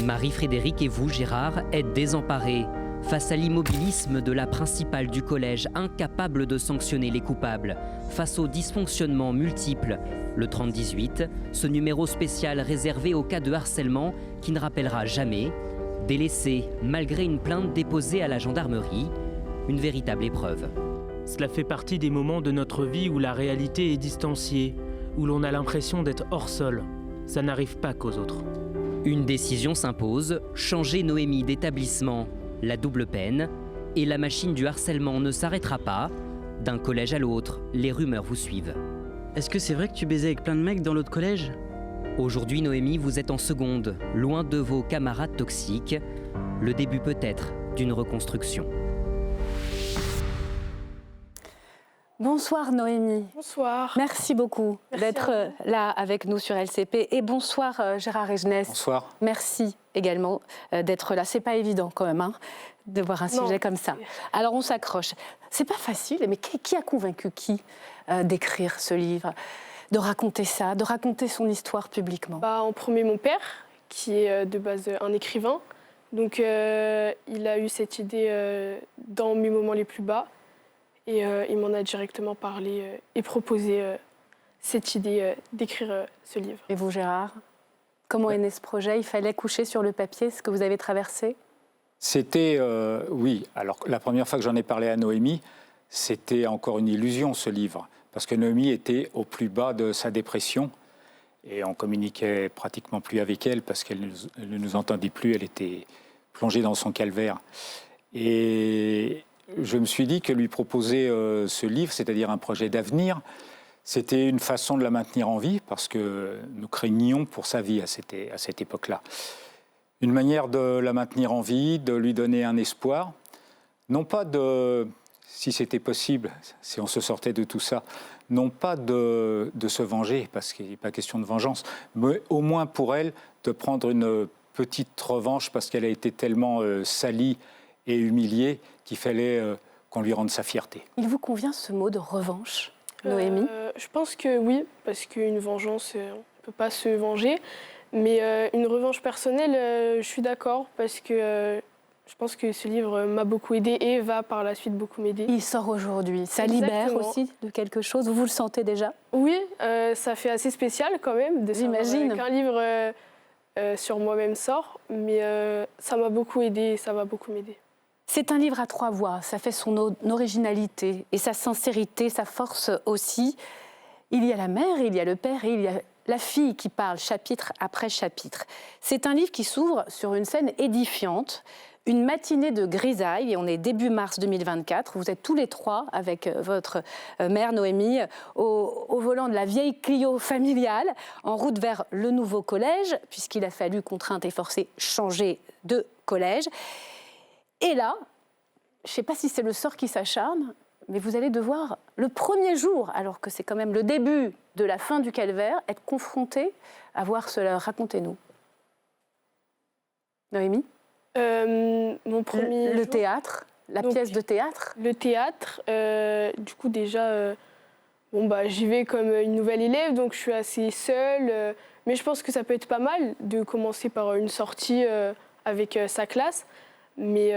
Marie-Frédérique et vous, Gérard, êtes désemparés face à l'immobilisme de la principale du collège, incapable de sanctionner les coupables, face aux dysfonctionnements multiples. Le 3018, ce numéro spécial réservé au cas de harcèlement qui ne rappellera jamais, délaissé malgré une plainte déposée à la gendarmerie, une véritable épreuve. Cela fait partie des moments de notre vie où la réalité est distanciée, où l'on a l'impression d'être hors sol. Ça n'arrive pas qu'aux autres. Une décision s'impose, changer Noémie d'établissement, la double peine, et la machine du harcèlement ne s'arrêtera pas. D'un collège à l'autre, les rumeurs vous suivent. Est-ce que c'est vrai que tu baisais avec plein de mecs dans l'autre collège? Aujourd'hui, Noémie, vous êtes en seconde, loin de vos camarades toxiques. Le début peut-être d'une reconstruction. Bonsoir Noémie. Bonsoir. Merci beaucoup d'être là avec nous sur LCP. Et bonsoir Gérard Egenès. Bonsoir. Merci également d'être là. C'est pas évident quand même de voir un sujet comme ça. Alors on s'accroche. C'est pas facile, mais qui a convaincu qui d'écrire ce livre, de raconter ça, de raconter son histoire publiquement? En premier, mon père, qui est de base un écrivain. Donc il a eu cette idée dans mes moments les plus bas. Et il m'en a directement parlé et proposé cette idée d'écrire ce livre. Et vous, Gérard, comment est né ce projet? Il fallait coucher sur le papier ce que vous avez traversé? C'était, oui. Alors, la première fois que j'en ai parlé à Noémie, c'était encore une illusion, ce livre. Parce que Noémie était au plus bas de sa dépression. Et on communiquait pratiquement plus avec elle parce qu'elle ne nous entendait plus. Elle était plongée dans son calvaire. Et je me suis dit que lui proposer ce livre, c'est-à-dire un projet d'avenir, c'était une façon de la maintenir en vie, parce que nous craignions pour sa vie à cette époque-là. Une manière de la maintenir en vie, de lui donner un espoir, non pas de, si c'était possible, si on se sortait de tout ça, non pas de se venger, parce qu'il n'est pas question de vengeance, mais au moins pour elle de prendre une petite revanche, parce qu'elle a été tellement salie et humiliée qu'il fallait qu'on lui rende sa fierté. Il vous convient ce mot de revanche, Noémie? Je pense que oui, parce qu'une vengeance, on ne peut pas se venger. Mais une revanche personnelle, je suis d'accord, parce que je pense que ce livre m'a beaucoup aidée et va par la suite beaucoup m'aider. Il sort aujourd'hui. Ça libère aussi de quelque chose. Vous le sentez déjà? Oui, ça fait assez spécial quand même de savoir qu'un livre sur moi-même sort. Mais ça m'a beaucoup aidée et ça va beaucoup m'aider. C'est un livre à 3 voix. Ça fait son originalité et sa sincérité, sa force aussi. Il y a la mère, il y a le père et il y a la fille qui parle chapitre après chapitre. C'est un livre qui s'ouvre sur une scène édifiante, une matinée de grisaille, et on est début mars 2024. Vous êtes tous les 3 avec votre mère Noémie au volant de la vieille Clio familiale, en route vers le nouveau collège, puisqu'il a fallu, contrainte et forcée, changer de collège. Et là, je ne sais pas si c'est le sort qui s'acharne, mais vous allez devoir, le premier jour, alors que c'est quand même le début de la fin du calvaire, être confronté à voir cela. Racontez-nous. Noémie? Mon premier le jour, théâtre, la pièce de théâtre? Le théâtre, du coup déjà, j'y vais comme une nouvelle élève, donc je suis assez seule. Mais je pense que ça peut être pas mal de commencer par une sortie avec sa classe. Mais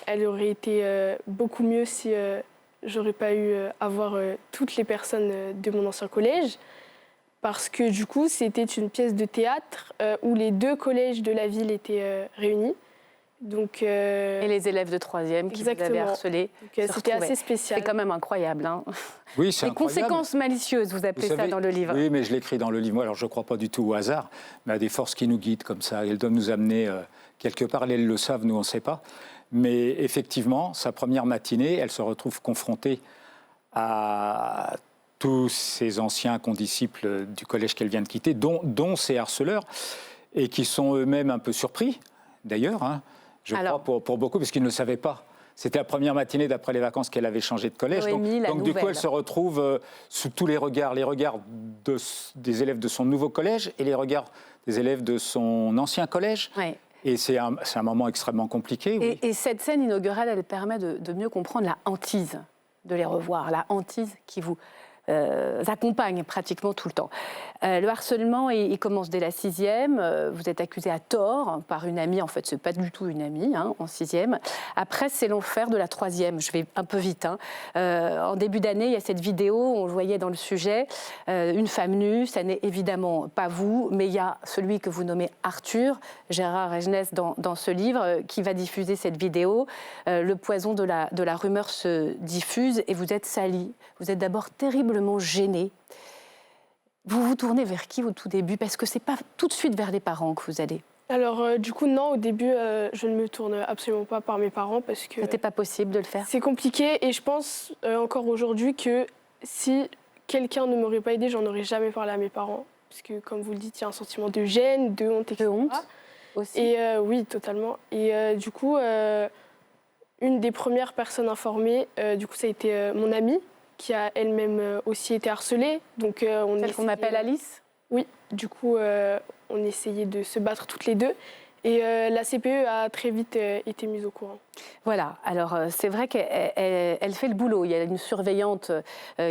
elle aurait été beaucoup mieux si j'aurais pas eu à voir toutes les personnes de mon ancien collège. Parce que du coup, c'était une pièce de théâtre où les 2 collèges de la ville étaient réunis. Donc, et les élèves de 3e qui vous avaient harcelé. C'était assez spécial. C'est quand même incroyable. Hein, oui, c'est incroyable. Les conséquences malicieuses, vous appelez ça dans le livre. Oui, mais je l'écris dans le livre. Alors, je ne crois pas du tout au hasard, mais à des forces qui nous guident comme ça. Elles doivent nous amener quelque part. Elles le savent, nous, on ne sait pas. Mais effectivement, sa première matinée, elle se retrouve confrontée à tous ces anciens condisciples du collège qu'elle vient de quitter, dont ces harceleurs, et qui sont eux-mêmes un peu surpris, d'ailleurs, hein, je crois, pour beaucoup, parce qu'ils ne le savaient pas. C'était la première matinée d'après les vacances qu'elle avait changé de collège. Donc du coup, elle se retrouve sous tous les regards des élèves de son nouveau collège et les regards des élèves de son ancien collège. Oui. Et c'est un moment extrêmement compliqué. Oui. Et cette scène inaugurale, elle permet de mieux comprendre la hantise de les revoir, la hantise qui vous accompagne pratiquement tout le temps. Le harcèlement, il commence dès la 6e. Vous êtes accusé à tort par une amie. En fait, ce n'est pas du tout une amie, hein, en 6e. Après, c'est l'enfer de la 3e. Je vais un peu vite. Hein. En début d'année, il y a cette vidéo, on le voyait dans le sujet, une femme nue. Ça n'est évidemment pas vous, mais il y a celui que vous nommez Arthur, Gérard Regenès, dans ce livre, qui va diffuser cette vidéo. Le poison de la rumeur se diffuse et vous êtes sali. Vous êtes d'abord terriblement gêné. Vous vous tournez vers qui au tout début? Parce que ce n'est pas tout de suite vers les parents que vous allez. Alors, du coup, non, au début, je ne me tourne absolument pas par mes parents parce que... C'était pas possible de le faire? C'est compliqué et je pense encore aujourd'hui que si quelqu'un ne m'aurait pas aidé, j'en aurais jamais parlé à mes parents. Parce que, comme vous le dites, il y a un sentiment de gêne, de honte, etc. De honte aussi? Et oui, totalement. Et du coup, une des premières personnes informées, du coup, ça a été mon amie, qui a elle-même aussi été harcelée. Donc, celle qu'on appelle Alice? Oui, du coup, on essayait de se battre toutes les 2. Et la CPE a très vite été mise au courant. Voilà, alors c'est vrai qu'elle fait le boulot. Il y a une surveillante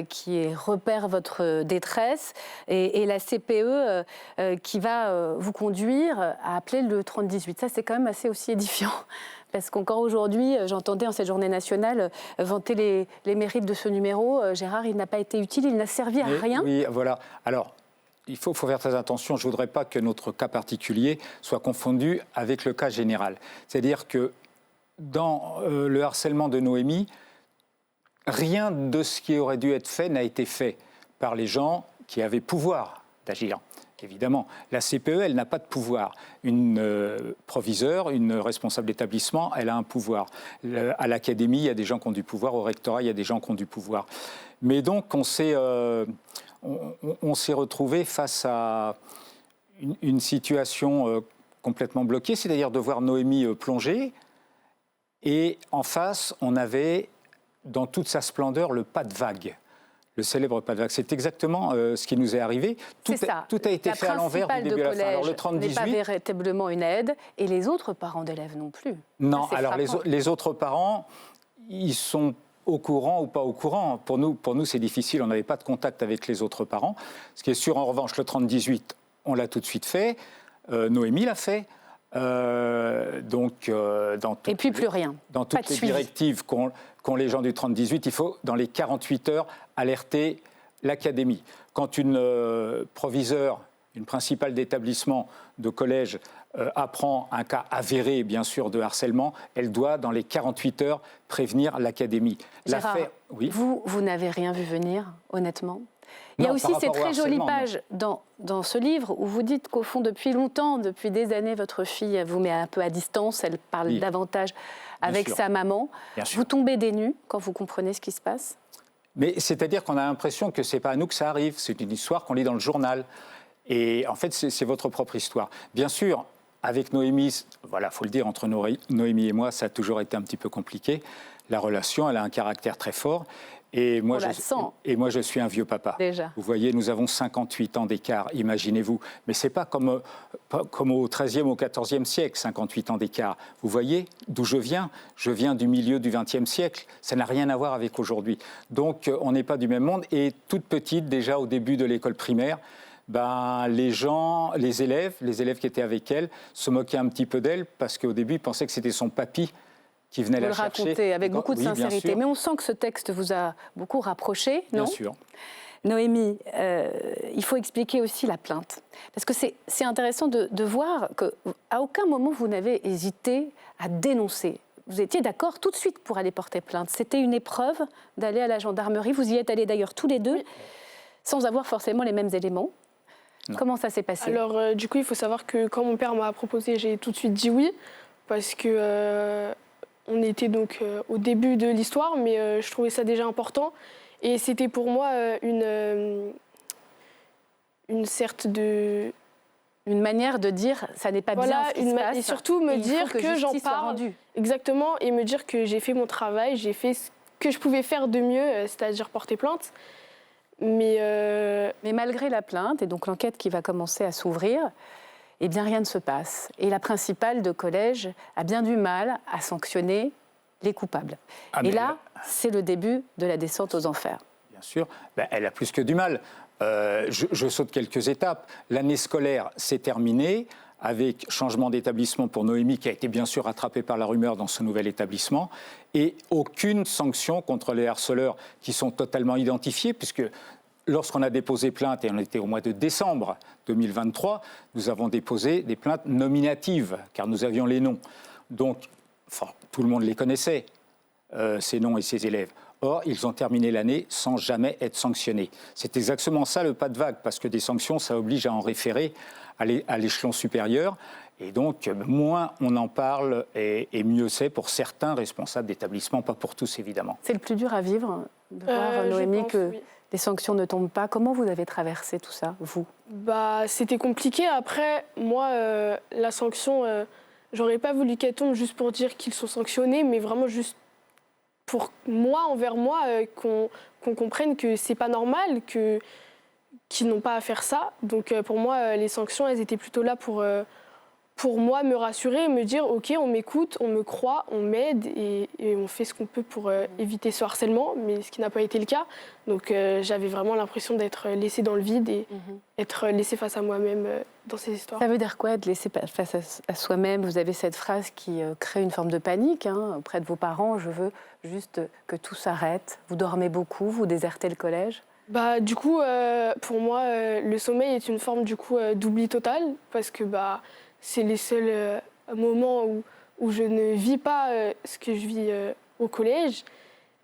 qui repère votre détresse et la CPE qui va vous conduire à appeler le 3018. Ça, c'est quand même assez aussi édifiant. Parce qu'encore aujourd'hui, j'entendais en cette journée nationale vanter les mérites de ce numéro. Gérard, il n'a pas été utile, il n'a servi à rien. Oui, voilà. Alors, il faut faire très attention. Je ne voudrais pas que notre cas particulier soit confondu avec le cas général. C'est-à-dire que dans le harcèlement de Noémie, rien de ce qui aurait dû être fait n'a été fait par les gens qui avaient pouvoir d'agir. évidemment. La CPE, elle n'a pas de pouvoir. Une proviseure, une responsable d'établissement, elle a un pouvoir. À l'académie, il y a des gens qui ont du pouvoir. Au rectorat, il y a des gens qui ont du pouvoir. Mais donc, on s'est retrouvé face à une situation complètement bloquée, c'est-à-dire de voir Noémie plonger. Et en face, on avait, dans toute sa splendeur, le pas de vague. Le célèbre pas de vague. C'est exactement ce qui nous est arrivé. Tout a été fait à l'envers du début à la fin. Alors, le 30-18 n'est pas véritablement une aide, et les autres parents d'élèves non plus. Non, alors les autres parents, ils sont au courant ou pas au courant. Pour nous c'est difficile, on n'avait pas de contact avec les autres parents. Ce qui est sûr, en revanche, le 30-18, on l'a tout de suite fait. Noémie l'a fait. Et puis plus rien. Dans toutes les directives qu'ont les gens du 30-18, il faut, dans les 48 heures, alerter l'académie. Quand une proviseure, une principale d'établissement, de collège, apprend un cas avéré, bien sûr, de harcèlement, elle doit, dans les 48 heures, prévenir l'académie. Gérard, vous n'avez rien vu venir, honnêtement ? Il y a aussi ces très jolies pages dans ce livre où vous dites qu'au fond, depuis longtemps, depuis des années, votre fille vous met un peu à distance, elle parle davantage avec sa maman. Vous tombez des nues quand vous comprenez ce qui se passe ? Mais c'est-à-dire qu'on a l'impression que ce n'est pas à nous que ça arrive, c'est une histoire qu'on lit dans le journal. Et en fait, c'est votre propre histoire. Bien sûr, avec Noémie, voilà, faut le dire, entre Noémie et moi, ça a toujours été un petit peu compliqué. La relation, elle a un caractère très fort. Et moi, je suis un vieux papa. Déjà. Vous voyez, nous avons 58 ans d'écart, imaginez-vous. Mais ce n'est pas comme au XIIIe, au XIVe siècle, 58 ans d'écart. Vous voyez d'où je viens ? Je viens du milieu du XXe siècle. Ça n'a rien à voir avec aujourd'hui. Donc, on n'est pas du même monde. Et toute petite, déjà au début de l'école primaire, les élèves qui étaient avec elle, se moquaient un petit peu d'elle parce qu'au début, ils pensaient que c'était son papy qui venait la chercher. Vous le racontez avec beaucoup de sincérité. Mais on sent que ce texte vous a beaucoup rapproché, non ? Bien sûr. Noémie, il faut expliquer aussi la plainte. Parce que c'est intéressant de voir qu'à aucun moment vous n'avez hésité à dénoncer. Vous étiez d'accord tout de suite pour aller porter plainte. C'était une épreuve d'aller à la gendarmerie. Vous y êtes allés d'ailleurs tous les deux, sans avoir forcément les mêmes éléments. Non. Comment ça s'est passé ? Alors, du coup, il faut savoir que quand mon père m'a proposé, j'ai tout de suite dit oui. Parce que... on était donc au début de l'histoire, mais je trouvais ça déjà important. Et c'était pour moi une sorte de... Une manière de dire, ça n'est pas bien ce qui se passe. Et surtout me dire que j'en parle. Exactement, et me dire que j'ai fait mon travail, j'ai fait ce que je pouvais faire de mieux, c'est-à-dire porter plainte. Mais malgré la plainte, et donc l'enquête qui va commencer à s'ouvrir, eh bien, rien ne se passe. Et la principale de collège a bien du mal à sanctionner les coupables. Et là, c'est le début de la descente aux enfers. Bien sûr, elle a plus que du mal. Je saute quelques étapes. L'année scolaire s'est terminée avec changement d'établissement pour Noémie, qui a été bien sûr rattrapée par la rumeur dans ce nouvel établissement, et aucune sanction contre les harceleurs qui sont totalement identifiés, puisque... Lorsqu'on a déposé plainte, et on était au mois de décembre 2023, nous avons déposé des plaintes nominatives, car nous avions les noms. Donc, tout le monde les connaissait, ces noms et ces élèves. Or, ils ont terminé l'année sans jamais être sanctionnés. C'est exactement ça le pas de vague, parce que des sanctions, ça oblige à en référer à l'échelon supérieur. Et donc, moins on en parle, et mieux c'est pour certains responsables d'établissement, pas pour tous évidemment. C'est le plus dur à vivre, de voir, Noémie, que... Oui. Les sanctions ne tombent pas. Comment vous avez traversé tout ça, vous ? C'était compliqué. Après, moi, la sanction, j'aurais pas voulu qu'elle tombe juste pour dire qu'ils sont sanctionnés, mais vraiment juste pour moi, envers moi, qu'on comprenne que c'est pas normal, qu'ils n'ont pas à faire ça. Donc, pour moi, les sanctions, elles étaient plutôt là pour moi me rassurer et me dire « Ok, on m'écoute, on me croit, on m'aide et on fait ce qu'on peut pour éviter ce harcèlement », mais ce qui n'a pas été le cas. Donc j'avais vraiment l'impression d'être laissée dans le vide et être laissée face à moi-même dans ces histoires. Ça veut dire quoi, être laissée face à soi-même ? Vous avez cette phrase qui crée une forme de panique auprès de vos parents. « Je veux juste que tout s'arrête ». Vous dormez beaucoup, vous désertez le collège ? Du coup, pour moi, le sommeil est une forme d'oubli total parce que c'est les seuls moments où je ne vis pas ce que je vis au collège.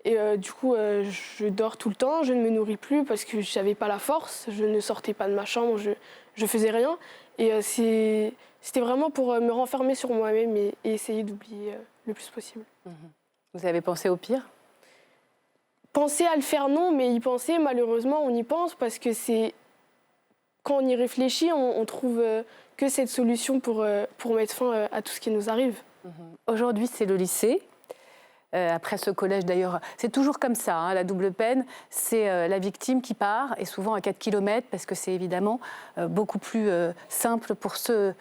Et du coup, je dors tout le temps, je ne me nourris plus parce que je n'avais pas la force, je ne sortais pas de ma chambre, je faisais rien. Et c'était vraiment pour me renfermer sur moi-même et essayer d'oublier le plus possible. Vous avez pensé au pire? Penser à le faire, non, mais y penser, malheureusement, on y pense parce que c'est... Quand on y réfléchit, on trouve que cette solution pour mettre fin à tout ce qui nous arrive. Aujourd'hui, c'est le lycée. Après ce collège, d'ailleurs, c'est toujours comme ça, hein, la double peine. C'est la victime qui part, et souvent à 4 km, parce que c'est évidemment beaucoup plus simple pour ceux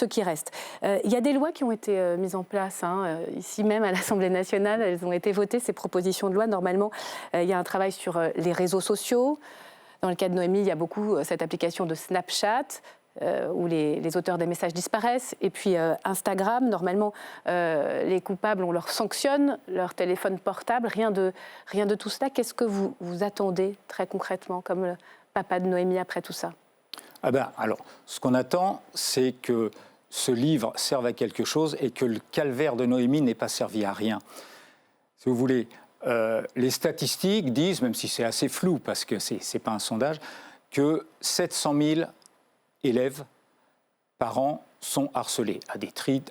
qui restent. Il y a des lois qui ont été mises en place, hein, ici même à l'Assemblée nationale. Elles ont été votées, ces propositions de loi. Normalement, il y a un travail sur les réseaux sociaux. Dans le cas de Noémie, il y a beaucoup cette application de Snapchat, où les auteurs des messages disparaissent. Et puis Instagram, normalement, les coupables, on leur sanctionne leur téléphone portable. Rien de tout cela. Qu'est-ce que vous attendez très concrètement comme papa de Noémie après tout ça? Alors, ce qu'on attend, c'est que ce livre serve à quelque chose et que le calvaire de Noémie n'ait pas servi à rien. Si vous voulez, les statistiques disent, même si c'est assez flou parce que ce n'est pas un sondage, que 700 000 élèves par an sont harcelés, à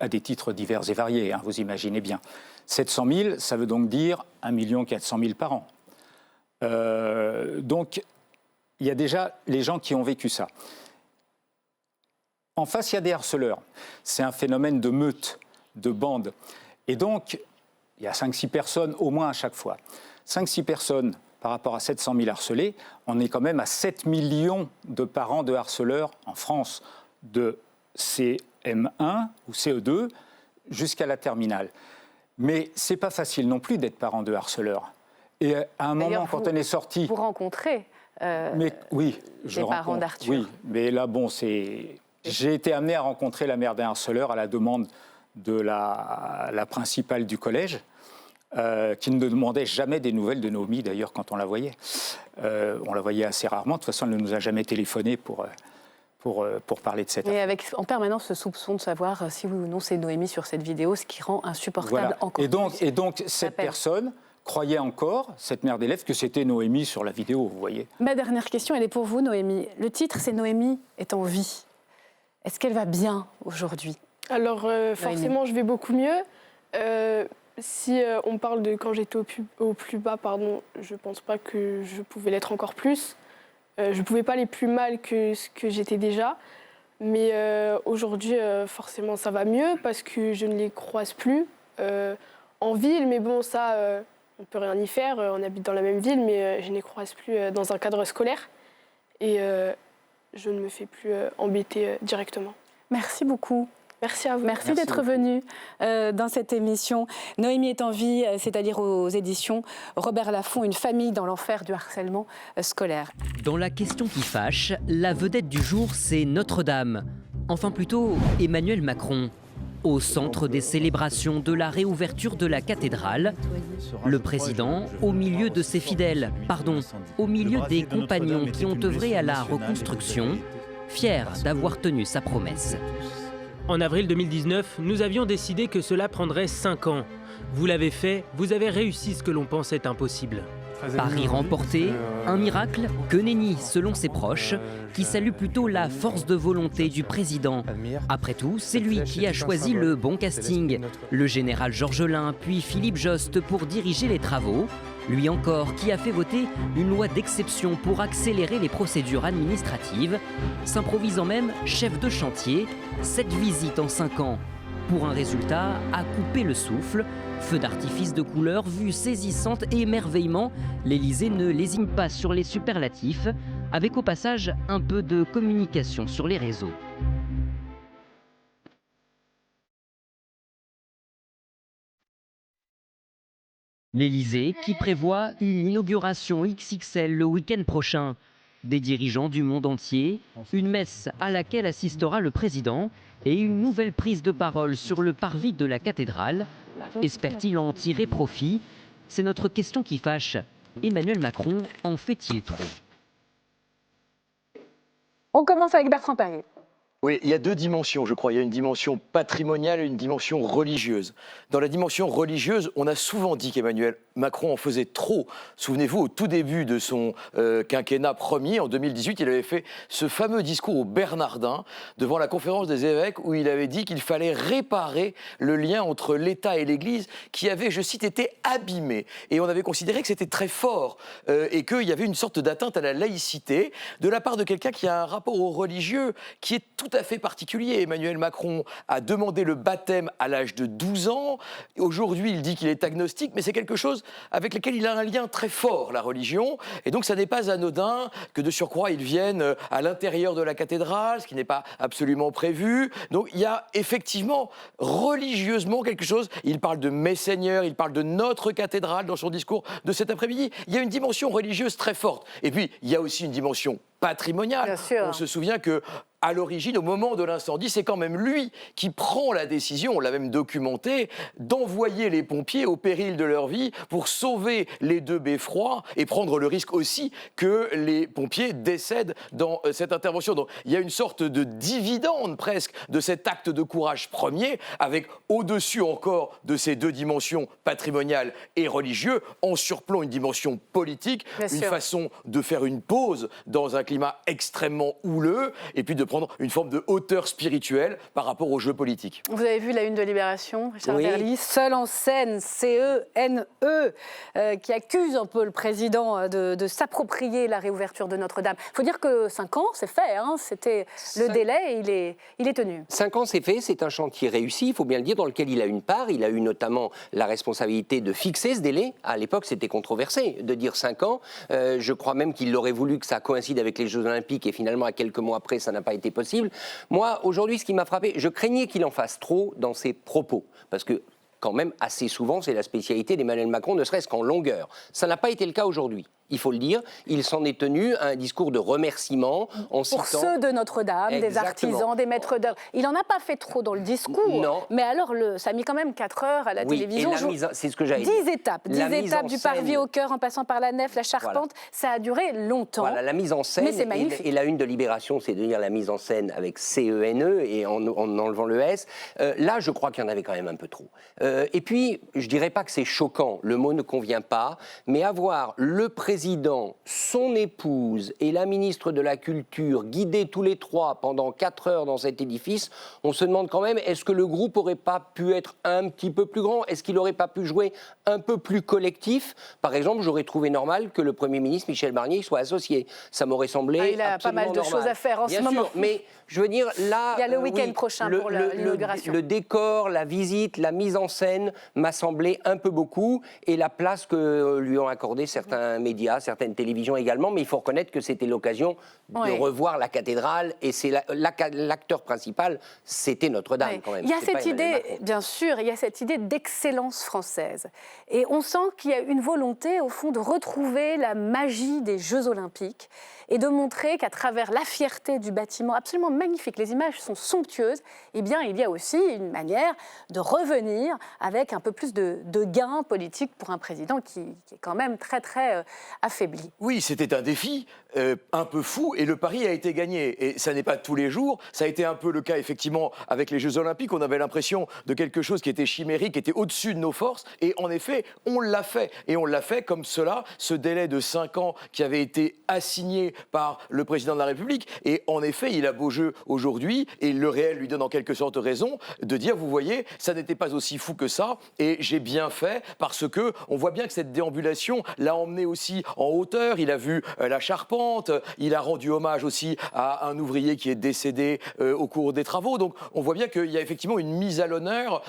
des titres divers et variés, hein, vous imaginez bien. 700 000, ça veut donc dire 1 400 000 par an. Donc, il y a déjà les gens qui ont vécu ça. En face, il y a des harceleurs. C'est un phénomène de meute, de bande. Et donc, il y a 5-6 personnes au moins à chaque fois. 5-6 personnes par rapport à 700 000 harcelés, on est quand même à 7 millions de parents de harceleurs en France, de CM1 ou CE2 jusqu'à la terminale. Mais ce n'est pas facile non plus d'être parent de harceleurs. Et à un moment, quand on est sorti... Vous rencontrez oui, les parents d'Arthur. Oui, mais là, bon, j'ai été amené à rencontrer la mère d'un harceleur à la demande de la principale du collège, qui ne demandait jamais des nouvelles de Noémie, d'ailleurs, quand on la voyait. On la voyait assez rarement. De toute façon, elle ne nous a jamais téléphoné pour parler de cette affaire. Et avec en permanence ce soupçon de savoir si oui ou non c'est Noémie sur cette vidéo, ce qui rend insupportable voilà. encore plus. Et donc cette personne croyait encore, cette mère d'élève, que c'était Noémie sur la vidéo, vous voyez. Ma dernière question, elle est pour vous, Noémie. Le titre, c'est Noémie est en vie. Est-ce qu'elle va bien aujourd'hui? Alors, forcément, je vais beaucoup mieux. Si on parle de quand j'étais au plus bas, je ne pense pas que je pouvais l'être encore plus. Je ne pouvais pas aller plus mal que ce que j'étais déjà. Mais aujourd'hui, forcément, ça va mieux parce que je ne les croise plus en ville. Mais bon, ça, on ne peut rien y faire. On habite dans la même ville, mais je ne les croise plus dans un cadre scolaire. Et je ne me fais plus embêter directement. Merci beaucoup. Merci à vous. Merci d'être venu dans cette émission. Noémie est en vie, c'est-à-dire aux éditions Robert Laffont, une famille dans l'enfer du harcèlement scolaire. Dans la question qui fâche, la vedette du jour, c'est Notre-Dame. Enfin plutôt Emmanuel Macron. Au centre des célébrations de la réouverture de la cathédrale, le président, au milieu de ses fidèles, au milieu des compagnons qui ont œuvré à la reconstruction, fier d'avoir tenu sa promesse. En avril 2019, nous avions décidé que cela prendrait 5 ans. Vous l'avez fait, vous avez réussi ce que l'on pensait impossible. Pari remporté, un miracle que nenni selon ses proches, qui saluent plutôt la force de volonté du président. Après tout, c'est lui qui a choisi le bon casting. Le général Georges Lain, puis Philippe Jost pour diriger les travaux. Lui encore qui a fait voter une loi d'exception pour accélérer les procédures administratives, s'improvisant même chef de chantier, 7 visites en 5 ans. Pour un résultat à couper le souffle, feux d'artifice de couleurs, vues saisissantes et émerveillement, l'Élysée ne lésine pas sur les superlatifs, avec au passage un peu de communication sur les réseaux. L'Élysée qui prévoit une inauguration XXL le week-end prochain. Des dirigeants du monde entier, une messe à laquelle assistera le président et une nouvelle prise de parole sur le parvis de la cathédrale. Espère-t-il en tirer profit? C'est notre question qui fâche. Emmanuel Macron en fait-il trop? On commence avec Bertrand Perrier. Oui, il y a deux dimensions, je crois. Il y a une dimension patrimoniale et une dimension religieuse. Dans la dimension religieuse, on a souvent dit qu'Emmanuel Macron en faisait trop. Souvenez-vous, au tout début de son quinquennat premier, en 2018, il avait fait ce fameux discours aux Bernardins devant la conférence des évêques où il avait dit qu'il fallait réparer le lien entre l'État et l'Église qui avait, je cite, été abîmé. Et on avait considéré que c'était très fort et qu'il y avait une sorte d'atteinte à la laïcité de la part de quelqu'un qui a un rapport au religieux qui est tout à fait particulier. Emmanuel Macron a demandé le baptême à l'âge de 12 ans. Aujourd'hui, il dit qu'il est agnostique, mais c'est quelque chose avec lequel il a un lien très fort, la religion. Et donc, ça n'est pas anodin que de surcroît, il vienne à l'intérieur de la cathédrale, ce qui n'est pas absolument prévu. Donc, il y a effectivement, religieusement, quelque chose. Il parle de mes seigneurs, il parle de notre cathédrale dans son discours de cet après-midi. Il y a une dimension religieuse très forte. Et puis, il y a aussi une dimension patrimoniale. On se souvient que à l'origine, au moment de l'incendie, c'est quand même lui qui prend la décision, on l'a même documenté, d'envoyer les pompiers au péril de leur vie pour sauver les deux beffrois et prendre le risque aussi que les pompiers décèdent dans cette intervention. Donc il y a une sorte de dividende presque de cet acte de courage premier, avec au-dessus encore de ces deux dimensions patrimoniales et religieuses, en surplomb une dimension politique, une façon de faire une pause dans un climat extrêmement houleux, et puis de prendre une forme de hauteur spirituelle par rapport aux jeux politiques. Vous avez vu la une de Libération, Richard Verly, seul en scène, CENE, qui accuse un peu le président de s'approprier la réouverture de Notre-Dame. Il faut dire que 5 ans, c'est fait, hein, c'était le délai et il est tenu. 5 ans, c'est fait, c'est un chantier réussi, il faut bien le dire, dans lequel il a une part. Il a eu notamment la responsabilité de fixer ce délai. À l'époque, c'était controversé de dire 5 ans. Je crois même qu'il aurait voulu que ça coïncide avec les Jeux Olympiques et finalement, à quelques mois après, ça n'a pas été possible. Moi, aujourd'hui, ce qui m'a frappé, je craignais qu'il en fasse trop dans ses propos, parce que quand même, assez souvent, c'est la spécialité d'Emmanuel Macron, ne serait-ce qu'en longueur. Ça n'a pas été le cas aujourd'hui. Il faut le dire, il s'en est tenu à un discours de remerciement en citant... Pour ceux de Notre-Dame, des artisans, des maîtres d'œuvre. Il n'en a pas fait trop dans le discours, non. Mais alors ça a mis quand même 4 heures à la télévision. C'est ce que j'allais 10 dire. étapes, 10 étapes du parvis au cœur en passant par la nef, la charpente, ça a duré longtemps. Voilà, la mise en scène, mais c'est magnifique. Et la une de Libération, c'est de dire la mise en scène avec CENE et en enlevant le S. Là, je crois qu'il y en avait quand même un peu trop. Et puis, je dirais pas que c'est choquant, le mot ne convient pas, mais avoir le président, son épouse et la ministre de la Culture guidés tous les trois pendant 4 heures dans cet édifice, on se demande quand même, est-ce que le groupe n'aurait pas pu être un petit peu plus grand? Est-ce qu'il n'aurait pas pu jouer un peu plus collectif? Par exemple, j'aurais trouvé normal que le Premier ministre, Michel Barnier, soit associé. Ça m'aurait semblé il a pas mal de choses à faire en ce moment. Bien sûr, mais je veux dire, là... Il y a le week-end prochain pour l'inauguration. Le décor, la visite, la mise en scène m'a semblé un peu beaucoup, et la place que lui ont accordé certains médias, certaines télévisions également, mais il faut reconnaître que c'était l'occasion de revoir la cathédrale, et c'est l'acteur principal, c'était Notre-Dame quand même. Il y a cette idée, bien sûr, il y a cette idée d'excellence française. Et on sent qu'il y a une volonté, au fond, de retrouver la magie des Jeux Olympiques et de montrer qu'à travers la fierté du bâtiment, absolument magnifique, les images sont somptueuses, eh bien, il y a aussi une manière de revenir avec un peu plus de gains politiques pour un président qui est quand même très, très affaibli. Oui, c'était un défi un peu fou, et le pari a été gagné. Et ça n'est pas tous les jours. Ça a été un peu le cas, effectivement, avec les Jeux Olympiques. On avait l'impression de quelque chose qui était chimérique, qui était au-dessus de nos forces. Et en effet, on l'a fait. Et on l'a fait comme cela, ce délai de 5 ans qui avait été assigné par le président de la République. Et en effet, il a beau jeu aujourd'hui, et le réel lui donne en quelque sorte raison, de dire, vous voyez, ça n'était pas aussi fou que ça, et j'ai bien fait, parce que on voit bien que cette déambulation l'a emmené aussi en hauteur. Il a vu la charpente, il a rendu hommage aussi à un ouvrier qui est décédé au cours des travaux. Donc on voit bien qu'il y a effectivement une mise à l'honneur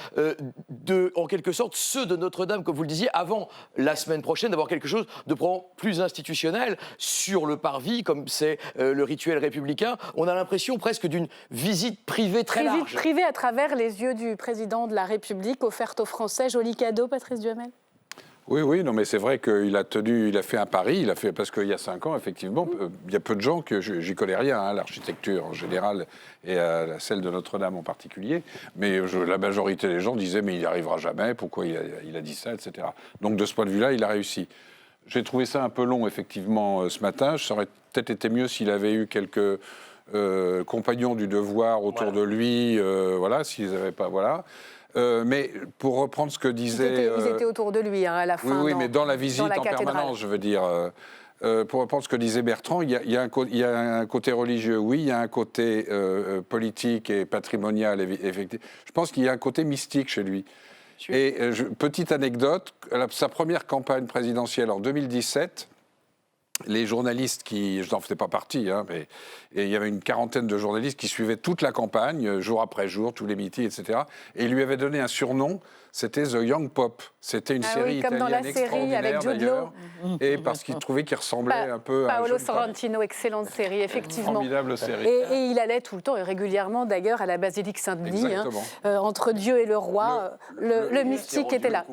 de, en quelque sorte, ceux de Notre-Dame, comme vous le disiez, avant la semaine prochaine, d'avoir quelque chose de plus institutionnel sur le parvis, comme c'est le rituel républicain. On a l'impression presque d'une visite privée très large. Visite privée à travers les yeux du président de la République, offerte aux Français. Joli cadeau, Patrice Duhamel. Oui, non, mais c'est vrai qu'il a fait un pari, parce qu'il y a 5 ans, effectivement, il y a peu de gens que j'y connais rien, hein, l'architecture en général et celle de Notre-Dame en particulier, mais la majorité des gens disaient, mais il n'y arrivera jamais, pourquoi il a dit ça, etc. Donc de ce point de vue-là, il a réussi. J'ai trouvé ça un peu long, effectivement, ce matin. Ça aurait peut-être été mieux s'il avait eu quelques compagnons du devoir autour de lui, voilà, s'ils n'avaient pas, voilà. Mais pour reprendre ce que disait... Ils étaient autour de lui à la fin. Oui, mais dans la visite en permanence, je veux dire. Pour reprendre ce que disait Bertrand, il y a un côté religieux, oui, il y a un côté politique et patrimonial, effectivement. Je pense qu'il y a un côté mystique chez lui. Et petite anecdote, sa première campagne présidentielle en 2017, les journalistes je n'en faisais pas partie, hein, mais il y avait une quarantaine de journalistes qui suivaient toute la campagne, jour après jour, tous les meetings, etc. Et ils lui avaient donné un surnom, c'était The Young Pop. C'était une série italienne extraordinaire d'ailleurs. Et parce qu'il trouvait qu'il ressemblait un peu à Paolo Sorrentino, excellente série, effectivement. Formidable série. Et il allait tout le temps et régulièrement d'ailleurs à la basilique Saint-Denis, entre Dieu et le roi. Le mystique était là.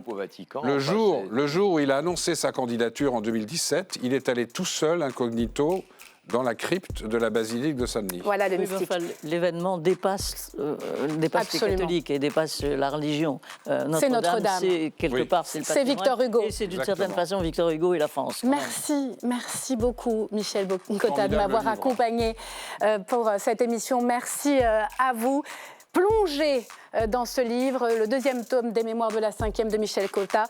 Le jour où il a annoncé sa candidature en 2017, il est allé tout seul, incognito, dans la crypte de la basilique de Saint-Denis. Voilà le mystique. L'événement dépasse les catholiques et dépasse la religion. C'est Notre-Dame. C'est quelque part, c'est le patrimoine. C'est Victor Hugo. Et c'est d'une certaine façon Victor Hugo et la France. Merci beaucoup Michel Cotta de m'avoir accompagné pour cette émission. Merci à vous. Plongez dans ce livre, le 2e tome des Mémoires de la 5e de Michel Cotta.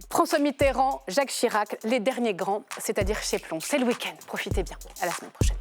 François Mitterrand, Jacques Chirac, les derniers grands, c'est-à-dire chez Plon. C'est le week-end, profitez bien. À la semaine prochaine.